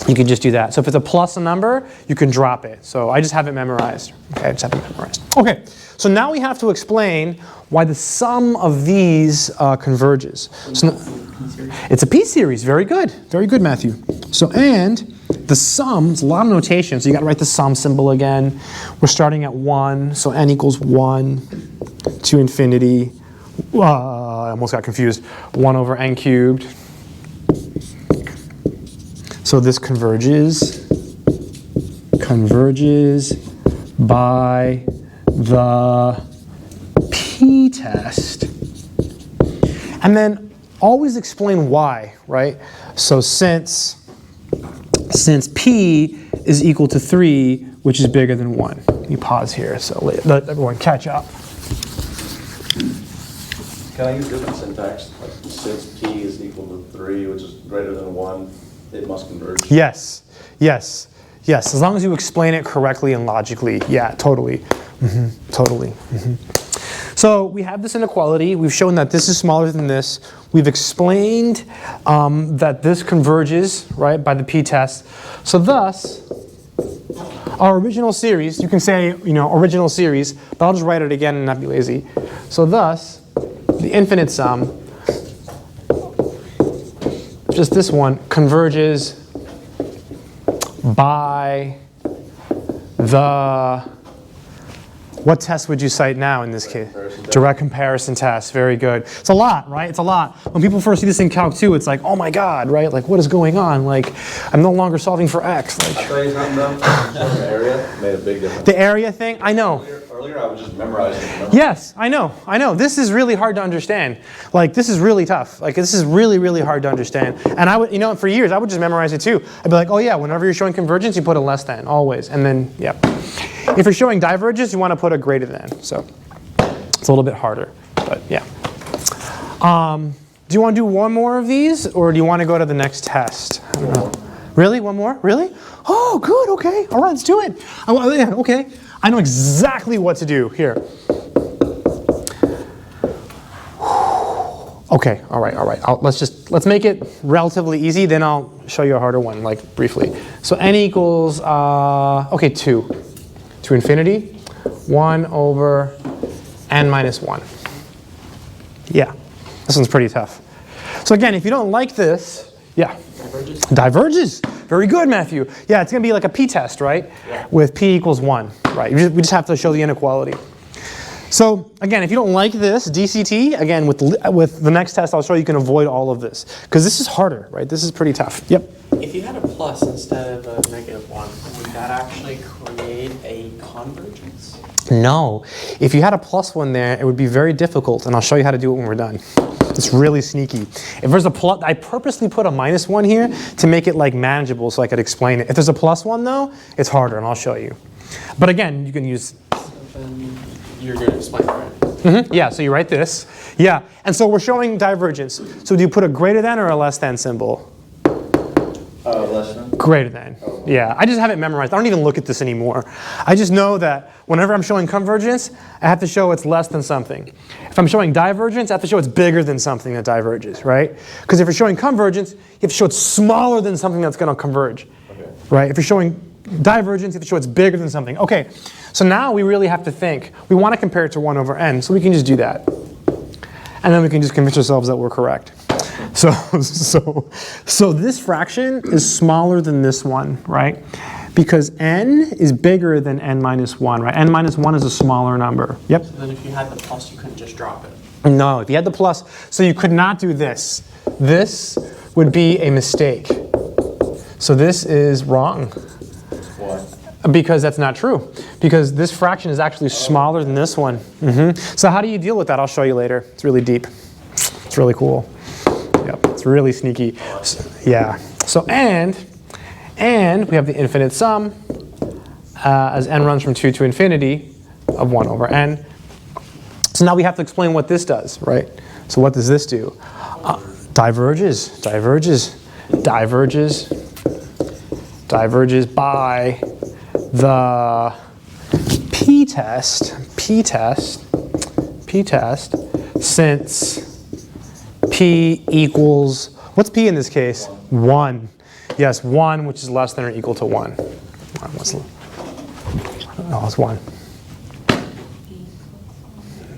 You could just do that. So if it's a plus a number, you can drop it. So I just have it memorized. Okay, I just have it memorized. Okay, so now we have to explain why the sum of these converges. So it's a p series. Very good. Very good, Matthew. So and the sum, it's a lot of notation, so you got to write the sum symbol again. We're starting at 1, so n equals 1 to infinity. I almost got confused. 1 over n cubed. So this converges by the p-test. And then always explain why, right? So since p is equal to 3, which is bigger than 1. Let me pause here so let everyone catch up.
Can I use different syntax? Like since p is equal to 3, which is greater than 1, it must converge?
Yes, yes, yes. As long as you explain it correctly and logically. Yeah, totally. Totally. So we have this inequality. We've shown that this is smaller than this. We've explained that this converges, right, by the p-test. So thus, our original series, you can say, original series, but I'll just write it again and not be lazy. So thus, the infinite sum, just this one, converges by the, what test would you cite now in this case? Direct comparison test. Very good. It's a lot, right? It's a lot. When people first see this in Calc 2, it's like, oh my God, right? Like, what is going on? Like, I'm no longer solving for x. Like,
I'll tell you something though, the area made a big difference.
the area thing, I know.
Earlier I was just memorizing it.
Yes, I know. This is really hard to understand. Like, this is really tough. Like, this is really, really hard to understand. And I would, for years, I would just memorize it too. I'd be like, oh yeah, whenever you're showing convergence, you put a less than, always. And then, yeah. If you're showing divergence, you want to put a greater than. So it's a little bit harder, but yeah. Do you want to do one more of these, or do you want to go to the next test? I don't know. Really? One more? Really? Oh, good. Okay. All right, let's do it. Yeah, okay. I know exactly what to do here. Okay. All right. Let's make it relatively easy. Then I'll show you a harder one, like briefly. So n equals 2 to infinity, 1 over n minus 1. Yeah, this one's pretty tough. So again, if you don't like this, yeah. Diverges. Very good, Matthew. Yeah, it's going to be like a p-test, right? Yeah. With p equals 1, right? We just have to show the inequality. So again, if you don't like this, DCT, again, with the next test, I'll show you can avoid all of this. Because this is harder, right? This is pretty tough. Yep.
If you had a plus instead of a negative 1, would that actually create a convergence?
No. If you had a plus 1 there, it would be very difficult, and I'll show you how to do it when we're done. It's really sneaky. If there's a plus, I purposely put a -1 here to make it like manageable so I could explain it. If there's a +1 though, it's harder, and I'll show you. But again, you can use.
Then you're going to explain, right?
Yeah, so you write this. Yeah, and so we're showing divergence. So do you put a greater than or a less than symbol?
Less than?
Greater than. Yeah, I just have it memorized. I don't even look at this anymore. I just know that whenever I'm showing convergence, I have to show it's less than something. If I'm showing divergence, I have to show it's bigger than something that diverges, right? Because if you're showing convergence, you have to show it's smaller than something that's going to converge, right? If you're showing divergence, you have to show it's bigger than something. Okay, so now we really have to think. We want to compare it to 1 over n, so we can just do that. And then we can just convince ourselves that we're correct. So this fraction is smaller than this one, right? Because n is bigger than n minus 1, right? N minus 1 is a smaller number. Yep.
So then if you had the plus, you couldn't just drop it.
No, if you had the plus, so you could not do this. This would be a mistake. So this is wrong.
Why?
Because that's not true. Because this fraction is actually smaller than this one. So how do you deal with that? I'll show you later. It's really deep. It's really cool. Yep, it's really sneaky. Yeah. So and we have the infinite sum as n runs from 2 to infinity of 1 over n. So now we have to explain what this does, right? So what does this do? Diverges by the p-test, since p equals, what's p in this case? 1. Yes, 1, which is less than or equal to 1. Oh, it's 1.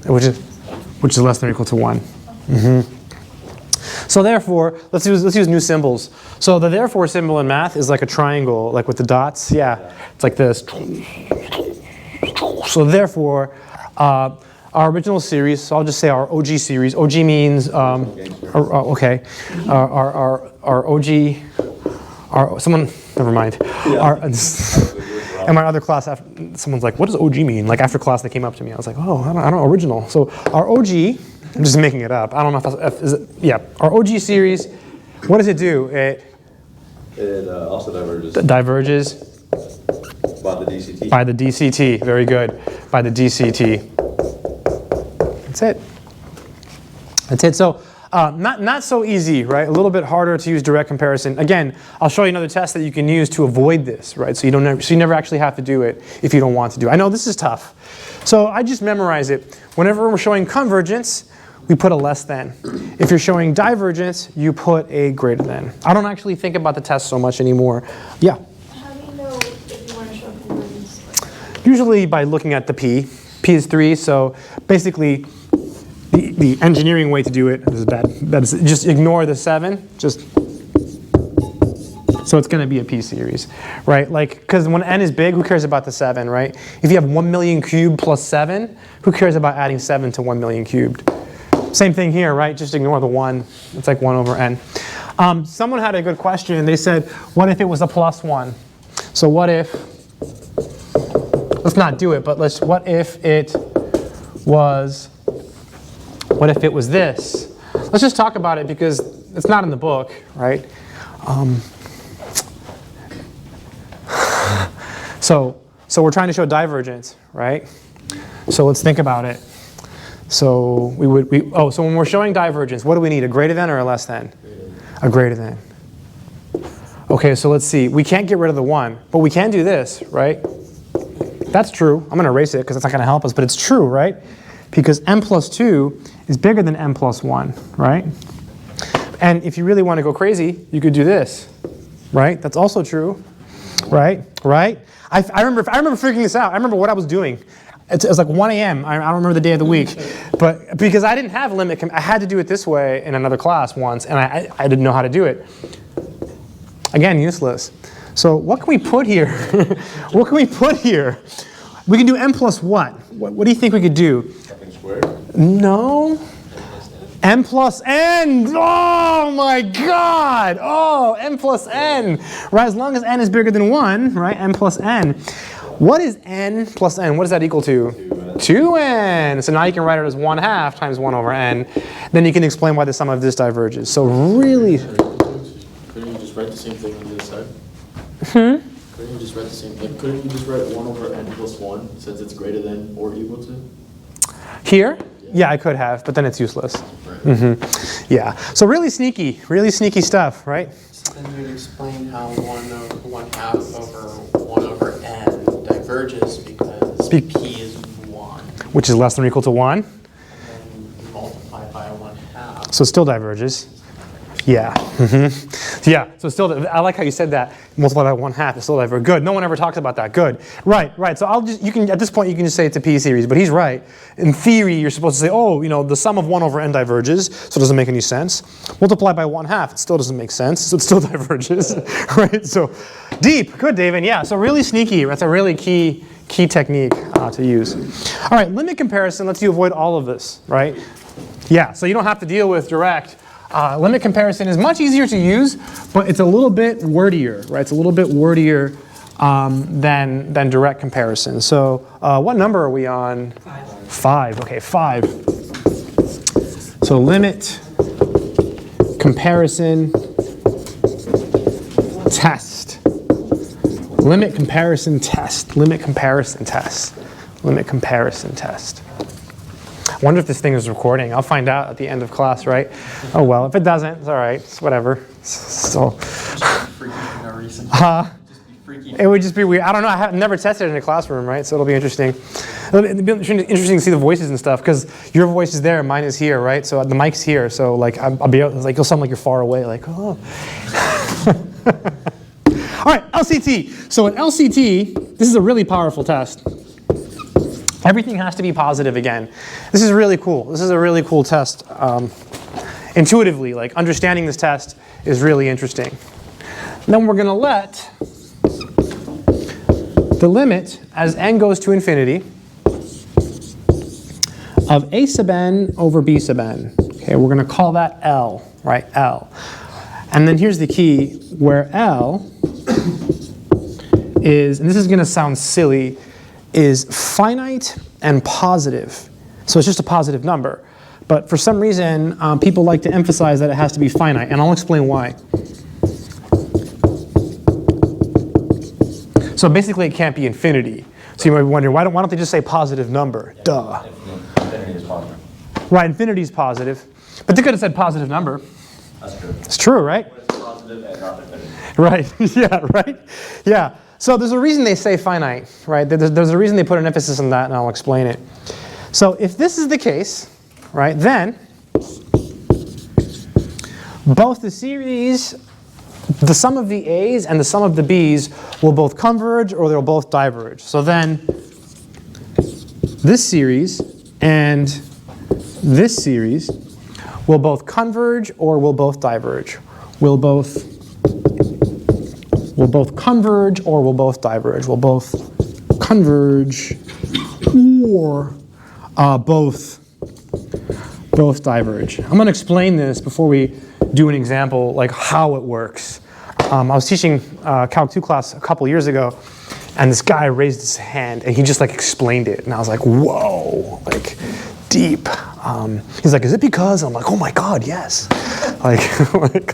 Which is less than or equal to 1. So therefore, let's use new symbols. So the therefore symbol in math is like a triangle, like with the dots. Yeah, it's like this. So therefore, our original series, so I'll just say our OG series. OG means, okay, our OG, someone, never mind. In my other class, someone's like, what does OG mean? Like after class, they came up to me. I was like, oh, I don't know, original. So our OG, I'm just making it up. I don't know if is it, yeah. Our OG series, what does it do? It
Also diverges.
Diverges
By the DCT.
by the DCT. Very good. By the DCT. That's it. That's it. So not so easy, right? A little bit harder to use direct comparison. Again, I'll show you another test that you can use to avoid this, right? So you never actually have to do it if you don't want to do it. I know this is tough. So I just memorize it. Whenever we're showing convergence, we put a less than. If you're showing divergence, you put a greater than. I don't actually think about the test so much anymore. Yeah?
How do you know if you want to show convergence?
Usually by looking at the p. P is 3, so basically the engineering way to do it is bad. That is, just ignore the 7. So it's going to be a p series, right? Like, because when n is big, who cares about the 7, right? If you have 1 million cubed plus 7, who cares about adding 7 to 1 million cubed? Same thing here, right? Just ignore the 1. It's like 1 over n. Someone had a good question. They said, what if it was a plus 1? So what if, let's not do it, but what if it was this? Let's just talk about it because it's not in the book, right? So we're trying to show divergence, right? So let's think about it. So so when we're showing divergence, what do we need? A greater than or a less than? A greater than. Okay, so let's see. We can't get rid of the 1, but we can do this, right? That's true. I'm going to erase it because it's not going to help us, but it's true, right? Because n plus 2 is bigger than n plus 1, right? And if you really want to go crazy, you could do this, right? That's also true, right? Right? I remember figuring this out. I remember what I was doing. It was like 1 a.m. I don't remember the day of the week. But because I didn't have limit, I had to do it this way in another class once, and I didn't know how to do it. Again, useless. So what can we put here? What can we put here? We can do n plus what? What do you think we could do?
Something squared?
No. n plus n. Oh my God. Oh, n plus n. Right, as long as n is bigger than 1, right? n plus n. What is n plus n? What does that equal to?
2n.
2n. So now you can write it as 1/2 times 1 over n. Then you can explain why the sum of this diverges. So really,
Couldn't you just write the same thing on the other side? Couldn't you just write the same thing? Couldn't you just write 1 over n plus 1 since it's greater than or equal to?
here, yeah, I could have, but then it's useless.
Right.
Yeah, so really sneaky stuff, right?
So then you'd explain how 1/2 over 1 over n diverges because
Be-
p is 1.
Which is less than or equal to 1.
And then multiply by 1/2.
So it still diverges. Yeah. Yeah. So still, I like how you said that. Multiply by 1/2. It's still diverges. Good. No one ever talks about that. Good. Right. So you can at this point you can just say it's a p series, but he's right. In theory, you're supposed to say, oh, the sum of 1 over n diverges, so it doesn't make any sense. Multiply by 1/2. It still doesn't make sense, so it still diverges. Right. So deep. Good, David. Yeah. So really sneaky. That's a really key technique to use. All right. Limit comparison lets you avoid all of this. Right. Yeah. So you don't have to deal with direct. Limit comparison is much easier to use, but it's a little bit wordier, right? It's a little bit wordier than direct comparison. So what number are we on? 5. Okay, 5. So limit comparison test. Limit comparison test. Limit comparison test. Limit comparison test. I wonder if this thing is recording. I'll find out at the end of class, right? Oh well, if it doesn't, it's all right. It's whatever. So,
Freaky for no reason. Just be freaky.
it would just be weird. I don't know. I've never tested it in a classroom, right? So it'll be interesting. It'll be interesting to see the voices and stuff because your voice is there, mine is here, right? So the mic's here. So like I'll be like you'll sound like you're far away, like oh. All right, LCT. So at LCT, this is a really powerful test. Everything has to be positive again. This is really cool. This is a really cool test. Intuitively, like understanding this test is really interesting. Then we're going to let the limit as n goes to infinity of a sub n over b sub n. Okay, we're going to call that L, right? L. And then here's the key where L is, and this is going to sound silly, is finite and positive. So it's just a positive number. But for some reason, people like to emphasize that it has to be finite, and I'll explain why. So basically, it can't be infinity. So you might be wondering, why don't they just say positive number? Duh.
Infinity is positive.
Right, infinity is positive. But they could have said positive number.
That's true.
It's true, right?
But it's positive and not infinity.
Right, yeah, right? Yeah. So there's a reason they say finite, right? There's a reason they put an emphasis on that, and I'll explain it. So if this is the case, right, then both the series, the sum of the A's and the sum of the B's will both converge or they'll both diverge. So then this series and this series will both converge or will both diverge. Will both converge or will both diverge. Will both converge or both diverge. I'm going to explain this before we do an example, like how it works. I was teaching Calc 2 class a couple years ago, and this guy raised his hand, and he just like explained it, and I was like, whoa, like deep. He's like, is it because? I'm like, oh my God, yes.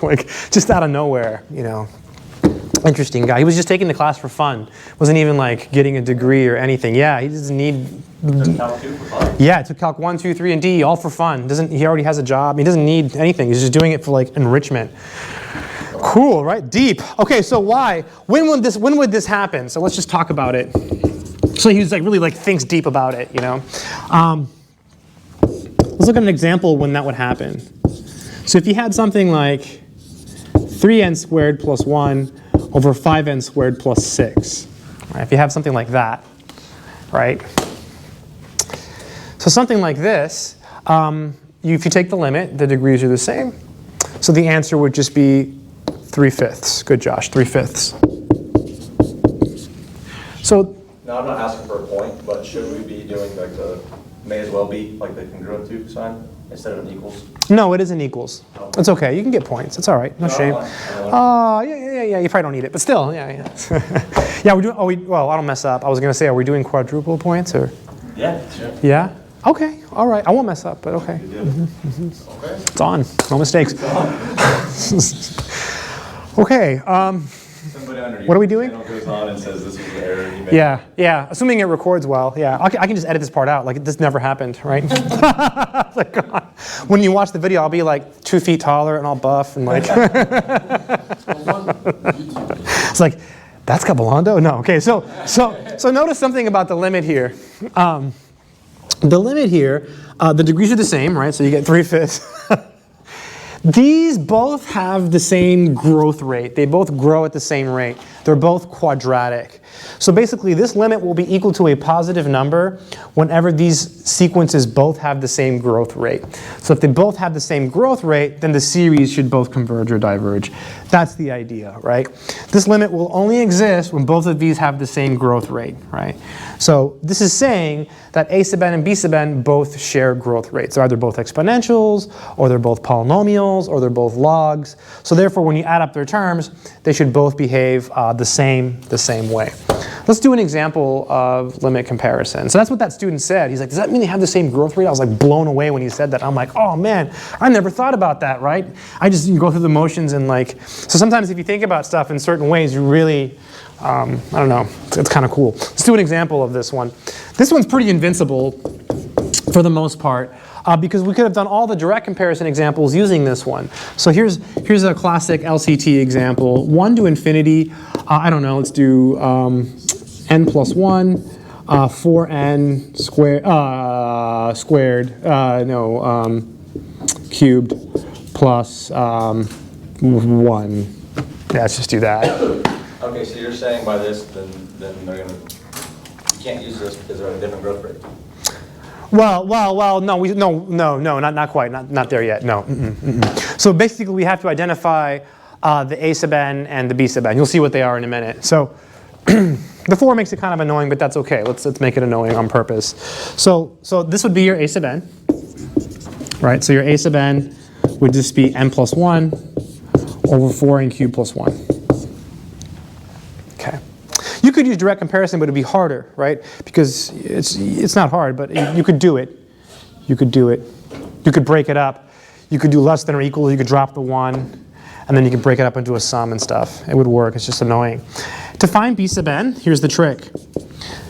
like just out of nowhere, Interesting guy. He was just taking the class for fun. Wasn't even like getting a degree or anything. Yeah, he doesn't need.
Calc 2 for fun?
Yeah, it took Calc 1, 2, 3, and D all for fun. He already has a job. He doesn't need anything. He's just doing it for like enrichment. Cool, right? Deep. Okay, so why? When would this happen? So let's just talk about it. So he was like really like thinks deep about it, Let's look at an example when that would happen. So if you had something like 3n squared plus 1 over 5n squared plus 6. Right? If you have something like that, right? So something like this, if you take the limit, the degrees are the same. So the answer would just be 3/5. Good, Josh, 3/5. So
Now, I'm not asking for a point, but should we be doing like the, may as well be, like the congruent to sign instead of an equals?
no, it isn't equals. It's okay. You can get points. It's all right. No shame. Yeah. You probably don't need it, but still, yeah. Yeah, we're doing. Well, I don't mess up. I was gonna say, are we doing quadruple points or?
Yeah.
Yeah? Okay, all right. I won't mess up, but okay.
Okay.
It's on. No mistakes. Okay.
Somebody under you.
What are we doing?
Channel goes on and says this was an error. You made.
Yeah. Assuming it records well. Yeah. I can just edit this part out. Like this never happened, right? Like, come on. When you watch the video, I'll be like 2 feet taller and all buff and like. It's like, that's Capilando? No. Okay. So notice something about the limit here. The limit here, the degrees are the same, right? So you get 3/5. These both have the same growth rate. They both grow at the same rate. They're both quadratic. So basically, this limit will be equal to a positive number whenever these sequences both have the same growth rate. So if they both have the same growth rate, then the series should both converge or diverge. That's the idea, right? This limit will only exist when both of these have the same growth rate, right? So this is saying that a sub n and b sub n both share growth rates. They're either both exponentials, or they're both polynomials, or they're both logs. So therefore, when you add up their terms, they should both behave the same way. Let's do an example of limit comparison. So that's what that student said. He's like, does that mean they have the same growth rate? I was like blown away when he said that. I'm like, oh man, I never thought about that, right? I just go through the motions and like, so sometimes if you think about stuff in certain ways, you really, I don't know, it's kind of cool. Let's do an example of this one. This one's pretty invincible for the most part. Because we could have done all the direct comparison examples using this one. So here's a classic LCT example. 1 to infinity, I don't know, let's do n plus 1, 4n cubed plus 1. Yeah, let's just do that.
Okay, so you're saying by this, then they're gonna, you can't use this because they're at a different growth rate.
Well, no, not quite, not there yet, no. So basically we have to identify the a sub n and the b sub n. You'll see what they are in a minute. So the 4 makes it kind of annoying, but that's okay. Let's make it annoying on purpose. So this would be your a sub n, right? So your a sub n would just be n plus 1 over 4n cubed plus 1. Okay. You could use direct comparison, but it'd be harder, right? Because it's not hard, but you could do it. You could do it. You could break it up. You could do less than or equal. You could drop the 1, and then you could break it up into a sum and stuff. It would work. It's just annoying. To find b sub n, here's the trick.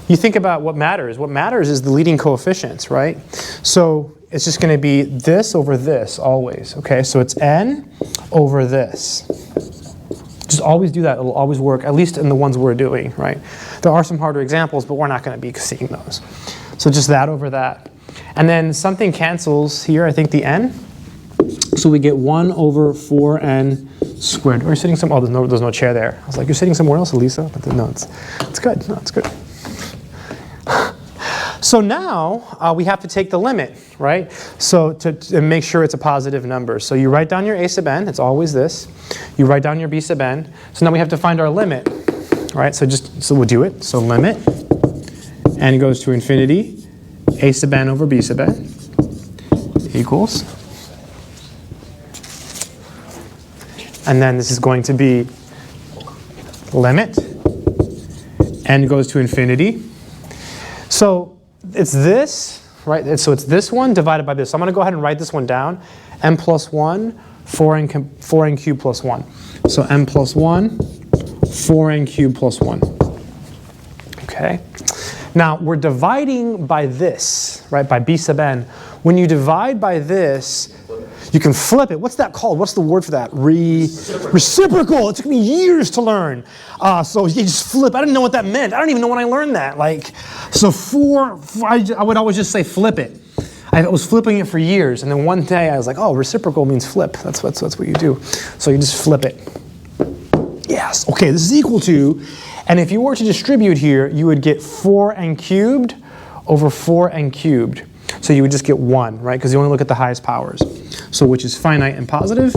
You think about what matters. What matters is the leading coefficients, right? So it's just going to be this over this always. Okay, so it's n over this. Just always do that. It'll always work, at least in the ones we're doing, right? There are some harder examples, but we're not going to be seeing those. So just that over that. And then something cancels here, I think the n. So we get 1 over 4n squared. Or you're sitting somewhere, oh, there's no chair there. I was like, you're sitting somewhere else, Elisa? But no, it's good. No, it's good. So now we have to take the limit, right? So to make sure it's a positive number. So you write down your a sub n, it's always this. You write down your b sub n. So now we have to find our limit, right? So we'll do it. So limit n goes to infinity, a sub n over b sub n equals. And then this is going to be limit n goes to infinity. So it's this, right? So it's this one divided by this. So I'm going to go ahead and write this one down. n plus 1, 4n cubed plus 1. So n plus 1, 4n cubed plus 1. Okay. Now we're dividing by this, right? By b sub n. When you divide by this, you can flip it. What's that called? What's the word for that? Reciprocal. It took me years to learn. So you just flip. I didn't know what that meant. I don't even know when I learned that. So I would always just say flip it. I was flipping it for years, and then one day I was like, oh, reciprocal means flip. That's what you do. So you just flip it. Yes. Okay. This is equal to, and if you were to distribute here, you would get 4n cubed over 4n cubed. So you would just get 1, right? Because you only look at the highest powers. So which is finite and positive.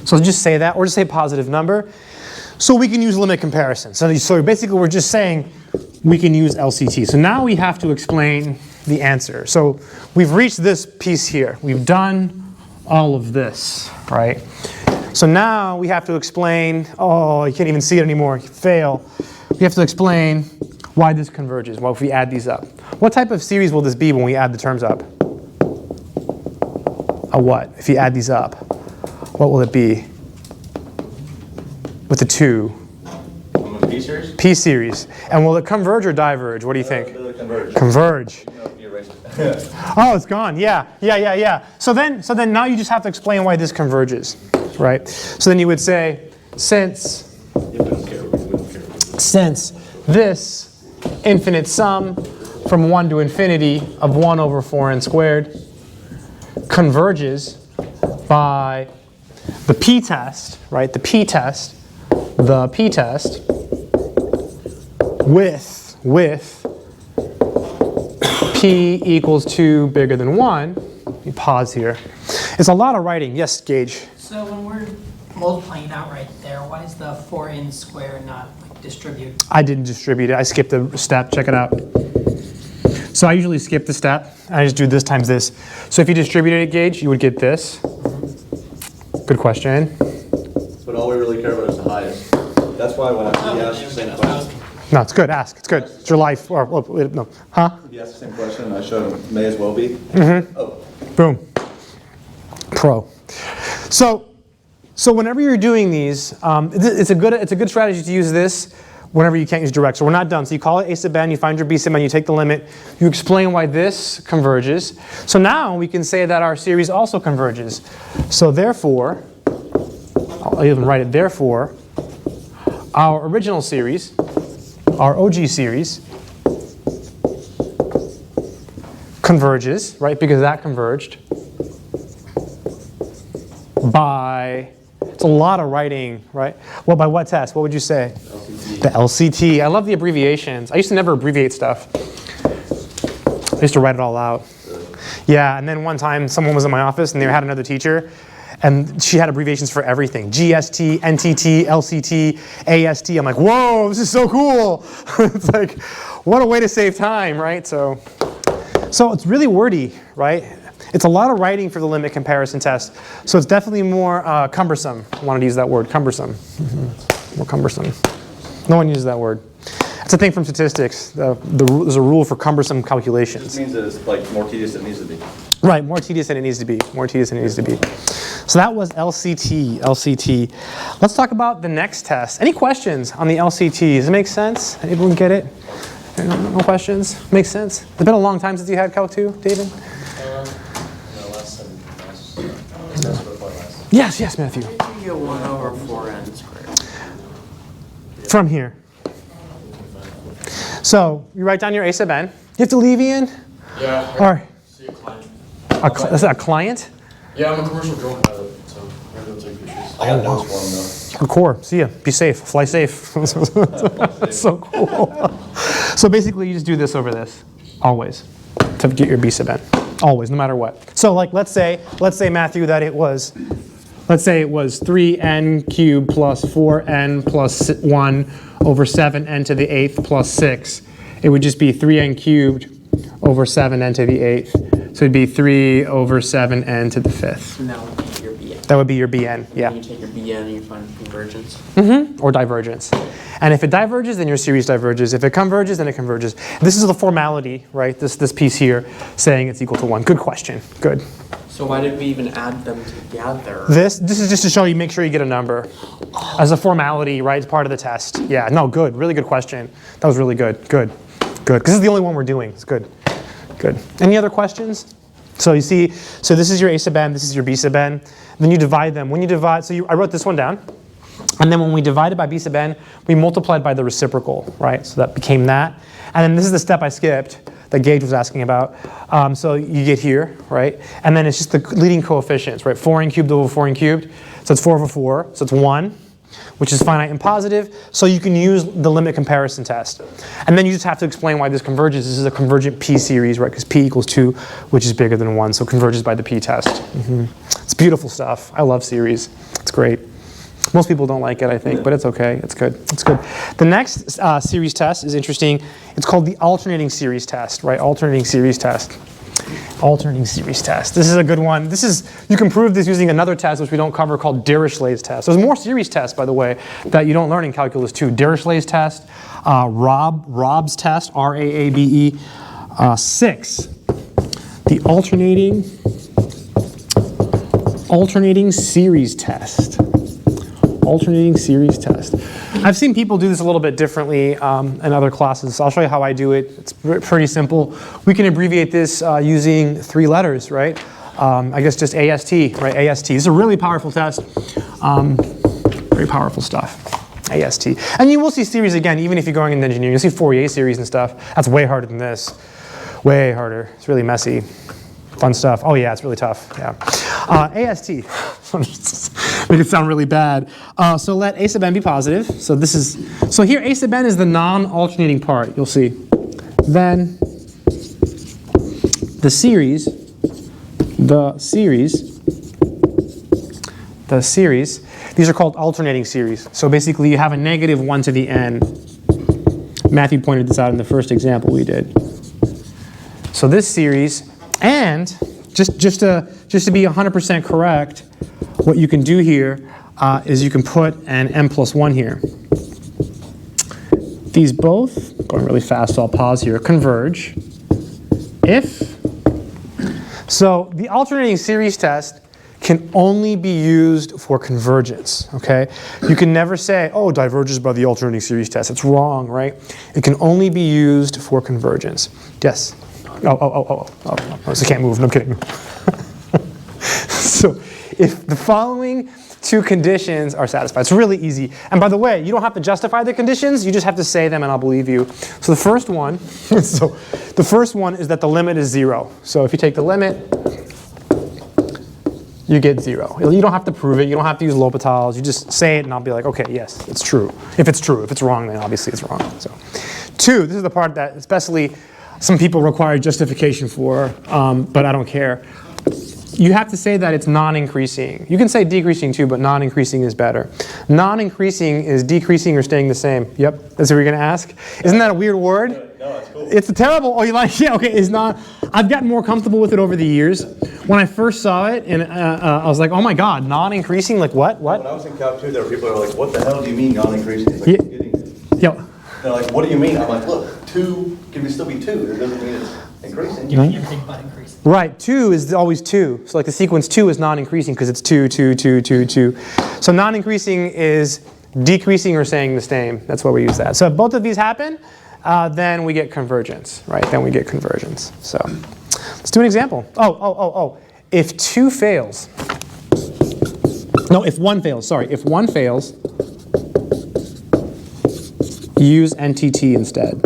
So just say that, or just say positive number. So we can use limit comparison. So basically we're just saying we can use LCT. So now we have to explain the answer. So we've reached this piece here. We've done all of this, right? So now we have to explain, oh, you can't even see it anymore, fail. We have to explain why this converges, well, if we add these up. What type of series will this be when we add the terms up? A what? If you add these up, what will it be? With the 2?
P series?
P series. And will it converge or diverge? What do you think?
Converge.
Converge.
No, you erased it.
Oh, it's gone. Yeah. So then now you just have to explain why this converges, right? So then you would say, since this infinite sum from 1 to infinity of 1 over 4n squared converges by the p-test, right? The p-test with p equals 2 bigger than 1. Let me pause here. It's a lot of writing. Yes, Gage?
So when we're multiplying it out right there, why is the 4n squared not like distribute?
I didn't distribute it. I skipped a step. Check it out. So I usually skip the step. I just do this times this. So if you distributed it, Gage, you would get this. Good question.
But all we really care about is the highest. That's why when he asked the same question,
No, it's good. Ask. It's good. It's your life. Or, no. Huh?
he asked the same question, and I showed him may as well be. Oh,
Boom. Pro. So whenever you're doing these, it's a good strategy to use this whenever you can't use direct. So we're not done. So you call it a sub n, you find your b sub n, you take the limit, you explain why this converges. So now we can say that our series also converges. So therefore, I'll even write it, therefore, our original series, our OG series, converges, right, because that converged by, it's a lot of writing, right? Well, by what test? What would you say?
LCT.
The LCT. I love the abbreviations. I used to never abbreviate stuff. I used to write it all out. Yeah, and then one time someone was in my office and they had another teacher and she had abbreviations for everything. GST, NTT, LCT, AST. I'm like, whoa, this is so cool. It's like, what a way to save time, right? So it's really wordy, right? It's a lot of writing for the limit comparison test. So it's definitely more cumbersome. I wanted to use that word, cumbersome. More cumbersome. No one uses that word. It's a thing from statistics. There's a rule for cumbersome calculations.
this means that it's like more tedious than it needs to be.
Right, more tedious than it needs to be. More tedious than it needs to be. So that was LCT. Let's talk about the next test. Any questions on the LCT? Does it make sense? Everyone get it? No questions? Makes sense? It's been a long time since you had Calc 2, David? Yes, Matthew.
Where do you get 1 over 4n squared?
From here. So you write down your a sub n. You have to leave, Ian?
Yeah.
Or
See a client.
is that a client?
Yeah, I'm a commercial drone pilot, so I don't take pictures.
I got notes for him
Hardcore. See ya. Be safe. Fly safe. That's so cool. So basically, you just do this over this, always, to get your b sub n. Always, no matter what. So like, let's say Matthew, that it was, let's say it was 3n cubed plus 4n plus 1 over 7n to the 8th plus 6. It would just be 3n cubed over 7n to the 8th. So it'd be 3 over 7n to the 5th.
And that would be your bn.
That would be your bn, yeah.
And you take your bn and you find convergence.
Or divergence. And if it diverges, then your series diverges. If it converges, then it converges. This is the formality, right? This piece here saying it's equal to 1. Good question. Good.
So why did we even add them together?
This is just to show you, make sure you get a number. As a formality, right? It's part of the test. Yeah, no, good. Really good question. That was really good. Good. Because this is the only one we're doing. It's good. Good. Any other questions? So you see, so this is your a sub n, this is your b sub n. Then you divide them. When you divide, I wrote this one down. And then when we divided by b sub n, we multiplied by the reciprocal, right? So that became that. And then this is the step I skipped that Gage was asking about. So you get here, right? And then it's just the leading coefficients, right? 4n cubed over 4n cubed. So it's 4 over 4. So it's 1, which is finite and positive. So you can use the limit comparison test. And then you just have to explain why this converges. This is a convergent p series, right? Because p equals 2, which is bigger than 1. So it converges by the p test. It's beautiful stuff. I love series. It's great. Most people don't like it, I think, but it's okay. It's good. It's good. The next series test is interesting. It's called the alternating series test, right? Alternating series test. Alternating series test. This is a good one. You can prove this using another test which we don't cover called Dirichlet's test. There's more series tests, by the way, that you don't learn in calculus 2. Dirichlet's test, Raab's test, R-A-A-B-E, 6. The alternating series test. Alternating series test. I've seen people do this a little bit differently in other classes. So I'll show you how I do it. It's pretty simple. We can abbreviate this using 3 letters, right? I guess just AST, right? AST. It's a really powerful test. Very powerful stuff. AST. And you will see series again, even if you're going into engineering. You'll see Fourier series and stuff. That's way harder than this. Way harder. It's really messy. Fun stuff. Oh yeah, it's really tough. Yeah. AST. Make it sound really bad. So let a sub n be positive. So here a sub n is the non-alternating part. You'll see. Then the series. These are called alternating series. So basically, you have a negative 1 to the n. Matthew pointed this out in the first example we did. So this series, and just to be 100% correct, what you can do here is you can put an m plus 1 here. These both, going really fast, so I'll pause here, converge if. So the alternating series test can only be used for convergence, okay? You can never say, oh, diverges by the alternating series test. It's wrong, right? It can only be used for convergence. Yes? Oh, so I can't move, no kidding. So if the following 2 conditions are satisfied, it's really easy. And by the way, you don't have to justify the conditions, you just have to say them and I'll believe you. So the first one, is that the limit is 0. So if you take the limit, you get 0. You don't have to prove it, you don't have to use L'Hopital's, you just say it and I'll be like, okay, yes, it's true. If it's true, if it's wrong, then obviously it's wrong. So 2, this is the part that especially some people require justification for, but I don't care. You have to say that it's non-increasing. You can say decreasing too, but non-increasing is better. Non-increasing is decreasing or staying the same. Yep, that's what you're gonna ask. Isn't that a weird word?
No, it's cool.
It's a terrible, oh you like, yeah, okay, it's not. I've gotten more comfortable with it over the years. When I first saw it, and I was like, oh my God, non-increasing, like what?
When I was in Calc 2, there were people who were like, what the hell do you mean non-increasing? It's like,
Yeah.
I'm getting it.
Yep.
They're like, what do you mean? I'm like, look, 2 can still be 2. It doesn't mean it's increasing.
Doing everything but increasing.
Right, 2 is always 2. So like the sequence 2 is non-increasing because it's 2, 2, 2, 2, 2. So non-increasing is decreasing or staying the same. That's why we use that. So if both of these happen, then we get convergence, right? Then we get convergence. So let's do an example. If 2 fails, no, if 1 fails, sorry. If 1 fails, use NTT instead.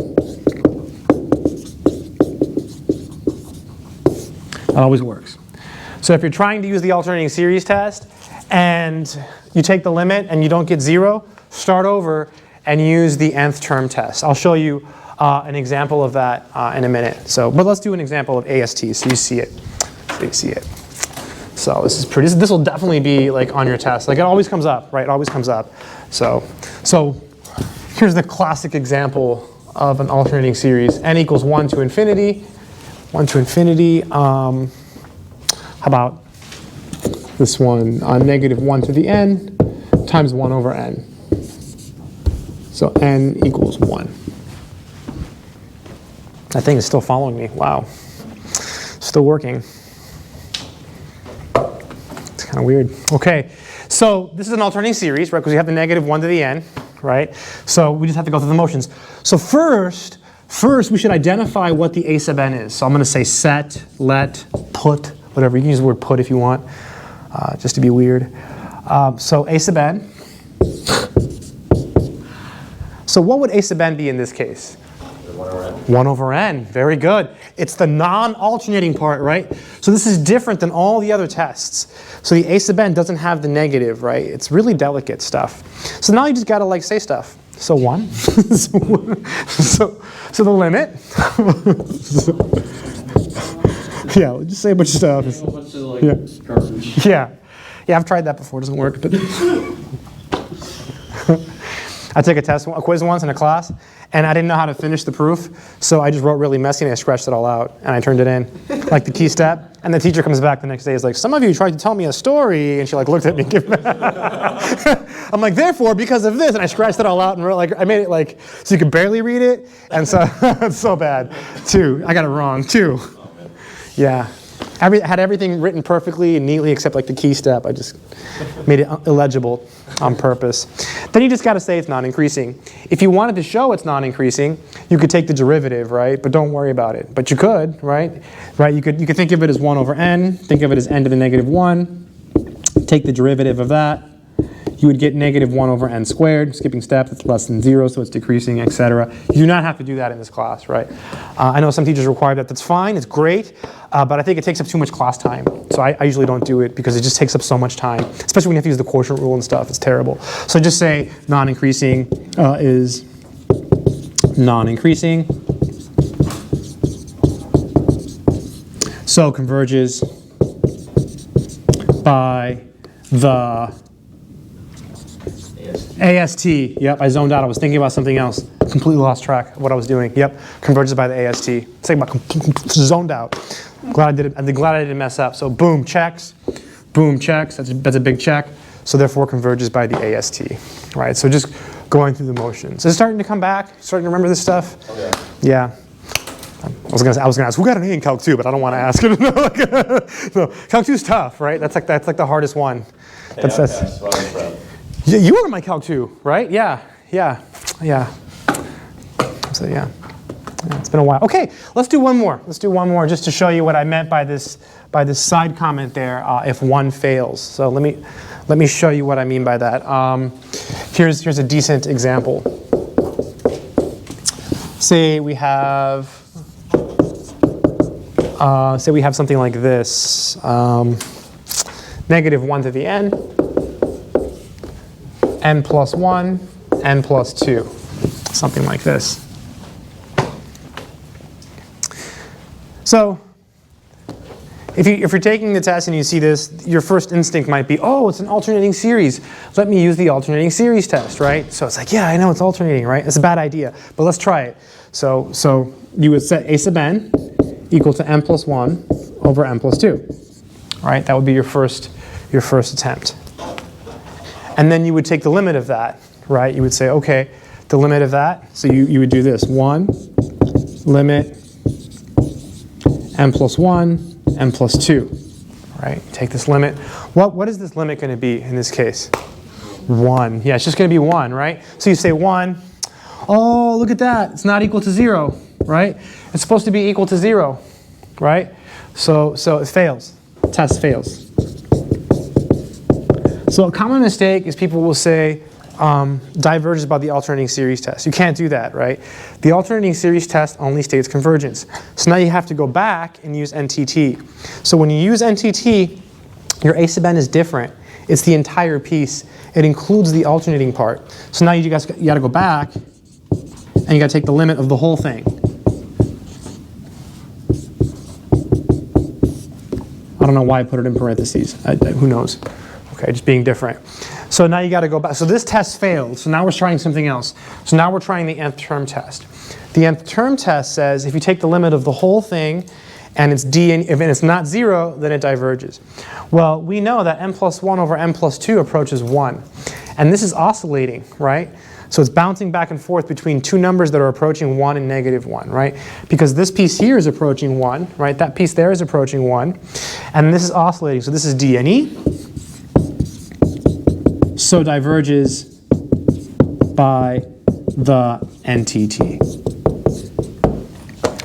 That always works. So if you're trying to use the alternating series test and you take the limit and you don't get 0, start over and use the nth term test. I'll show you an example of that in a minute. But let's do an example of AST so you see it. So this is pretty. This will definitely be like on your test. Like it always comes up, right? It always comes up. So here's the classic example of an alternating series. N equals 1 to infinity. 1 to infinity. How about this one? Negative 1 to the n times 1 over n. So n equals 1. That thing is still following me. Wow. Still working. It's kind of weird. Okay. So this is an alternating series, right? Because we have the negative 1 to the n, right? So we just have to go through the motions. So first, we should identify what the a sub n is. So I'm going to say set, let, put, whatever. You can use the word put if you want, just to be weird. So a sub n. So what would a sub n be in this case?
1 over n.
1 over n. Very good. It's the non-alternating part, right? So this is different than all the other tests. So the a sub n doesn't have the negative, right? It's really delicate stuff. So now you just got to like say stuff. So 1. so the limit. Yeah, we'll just say a bunch of stuff.
A bunch of like
Yeah.
garbage.
Yeah, I've tried that before. It doesn't work. But I took a quiz once in a class, and I didn't know how to finish the proof, so I just wrote really messy and I scratched it all out, and I turned it in, like the key step. And the teacher comes back the next day, is like, some of you tried to tell me a story, and she like looked at me. I'm like, therefore, because of this, and I scratched it all out and wrote like, I made it like so you could barely read it, and so it's so bad. 2, I got it wrong. 2, yeah. Had everything written perfectly and neatly except like the key step. I just made it illegible on purpose. Then you just got to say it's non-increasing. If you wanted to show it's non-increasing, you could take the derivative, right? But don't worry about it. But you could, right? Right? You could think of it as 1 over n. Think of it as n to the negative 1. Take the derivative of that. You would get negative 1 over n squared. Skipping steps, it's less than 0, so it's decreasing, etc. You do not have to do that in this class, right? I know some teachers require that. That's fine. It's great. But I think it takes up too much class time. So I usually don't do it because it just takes up so much time, especially when you have to use the quotient rule and stuff. It's terrible. So just say non-increasing is non-increasing. So converges by the AST. Yep, I zoned out. I was thinking about something else. Completely lost track of what I was doing. Yep, converges by the AST. Think about zoned out. Glad I did it. I'm glad I didn't mess up. So boom, checks. Boom, checks. That's a big check. So therefore converges by the AST. Right. So just going through the motions. Is it starting to come back? Starting to remember this stuff?
Okay.
Yeah. I was gonna ask who got an A in Calc 2, but I don't want to ask it. No, Calc 2 is tough, right? That's like the hardest one. That's. Yeah, you were in my Calc 2, right? Yeah. So yeah, it's been a while. Okay, let's do one more. Let's do one more just to show you what I meant by this side comment there. If 1 fails, so let me show you what I mean by that. Here's a decent example. Say we have something like this: negative 1 to the n plus 1, n plus 2, something like this. So if you're taking the test and you see this, your first instinct might be, oh, it's an alternating series. Let me use the alternating series test, right? So it's like, yeah, I know it's alternating, right? It's a bad idea, but let's try it. So you would set a sub n equal to n plus 1 over n plus 2, right? That would be your first attempt. And then you would take the limit of that, right? You would say, okay, the limit of that, so you would do this: 1, limit, n plus 1, n plus 2, right? Take this limit. What is this limit going to be in this case? 1. Yeah, it's just going to be 1, right? So you say 1. Oh, look at that. It's not equal to 0, right? It's supposed to be equal to 0, right? So it fails. Test fails. So a common mistake is people will say diverges by the alternating series test. You can't do that, right? The alternating series test only states convergence. So now you have to go back and use NTT. So when you use NTT, your a sub n is different. It's the entire piece. It includes the alternating part. So now you got to go back and you got to take the limit of the whole thing. I don't know why I put it in parentheses. Who knows? Okay, just being different. So now you got to go back. So this test failed. So now we're trying something else. So now we're trying the nth term test. The nth term test says if you take the limit of the whole thing and it's d, and if it's not 0, then it diverges. Well, we know that n plus 1 over n plus 2 approaches 1. And this is oscillating, right? So it's bouncing back and forth between two numbers that are approaching 1 and negative 1, right? Because this piece here is approaching 1, right? That piece there is approaching 1. And this is oscillating. So this is d and e. So diverges by the NTT,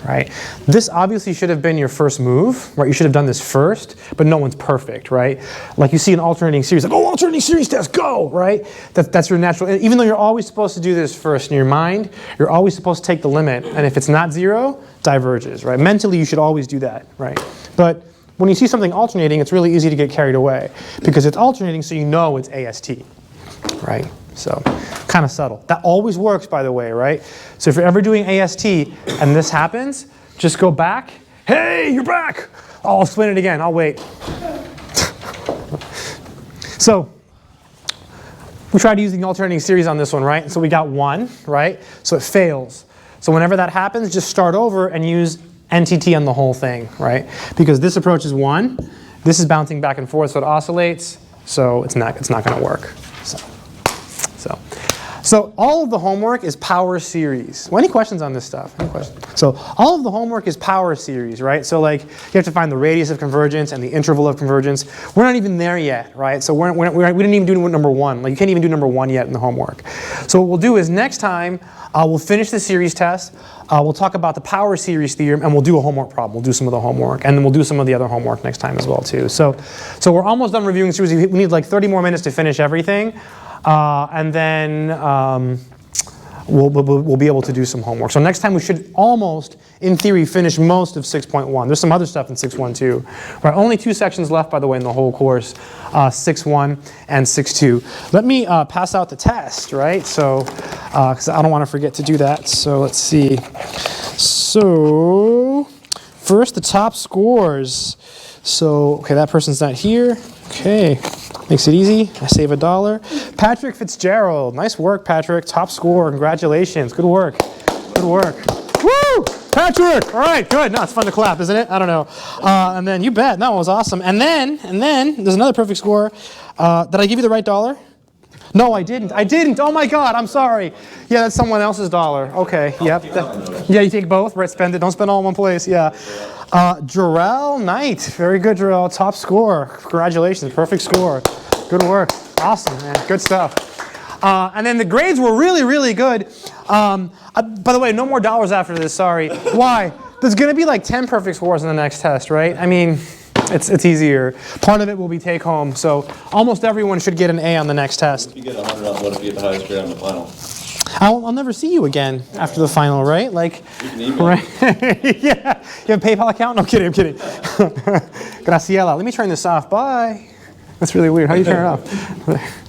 right? This obviously should have been your first move, right? You should have done this first, but no one's perfect, right? Like you see an alternating series, like, oh, alternating series test, go, right? That's your natural, even though you're always supposed to do this first in your mind, you're always supposed to take the limit, and if it's not 0, diverges, right? Mentally, you should always do that, right? But when you see something alternating, it's really easy to get carried away because it's alternating, so you know it's AST, right? So kind of subtle. That always works, by the way, right? So if you're ever doing AST and this happens, just go back. Hey, you're back. I'll explain it again. I'll wait. So We tried using the alternating series on this one, right? So we got 1, right? So it fails. So whenever that happens, just start over and use NTT on the whole thing, right? Because this approach is 1. This is bouncing back and forth, so it oscillates. So it's not going to work. So all of the homework is power series. Well, any questions on this stuff? Any questions? So all of the homework is power series, right? So like you have to find the radius of convergence and the interval of convergence. We're not even there yet, right? So we didn't even do number 1. Like you can't even do number 1 yet in the homework. So what we'll do is next time we'll finish the series test. We'll talk about the power series theorem, and we'll do a homework problem. We'll do some of the homework, and then we'll do some of the other homework next time as well too. So we're almost done reviewing the series. We need like 30 more minutes to finish everything. And then we'll be able to do some homework. So next time we should almost, in theory, finish most of 6.1. There's some other stuff in 6.1 too. Right, only 2 sections left, by the way, in the whole course, 6.1 and 6.2. Let me pass out the test, right? So, because I don't want to forget to do that. So let's see. So first, the top scores. So, okay, that person's not here. Okay. Makes it easy. I save $1. Patrick Fitzgerald. Nice work, Patrick. Top score. Congratulations. Good work. Good work. Woo! Patrick! All right, good. No, it's fun to clap, isn't it? I don't know. And then, you bet. That one was awesome. And then, there's another perfect score. Did I give you the right dollar? No, I didn't. I didn't. Oh my God, I'm sorry. Yeah, that's someone else's dollar. Okay, yep. Yeah, you take both, right? Spend it. Don't spend all in one place. Yeah. Jarrell Knight. Very good, Jarrell. Top score. Congratulations. Perfect score. Good work. Awesome, man. Good stuff. And then the grades were really, really good. By the way, no more dollars after this. Sorry. Why? There's going to be like 10 perfect scores in the next test, right? I mean, it's easier. Part of it will be take home. So almost everyone should get an A on the next test.
If you get 100 on what if you get the highest grade on the final?
I'll never see you again after the final, right? Like,
You can email
right? Yeah. You have a PayPal account? No, I'm kidding. Graciela. Let me turn this off. Bye. That's really weird. How do you turn it off?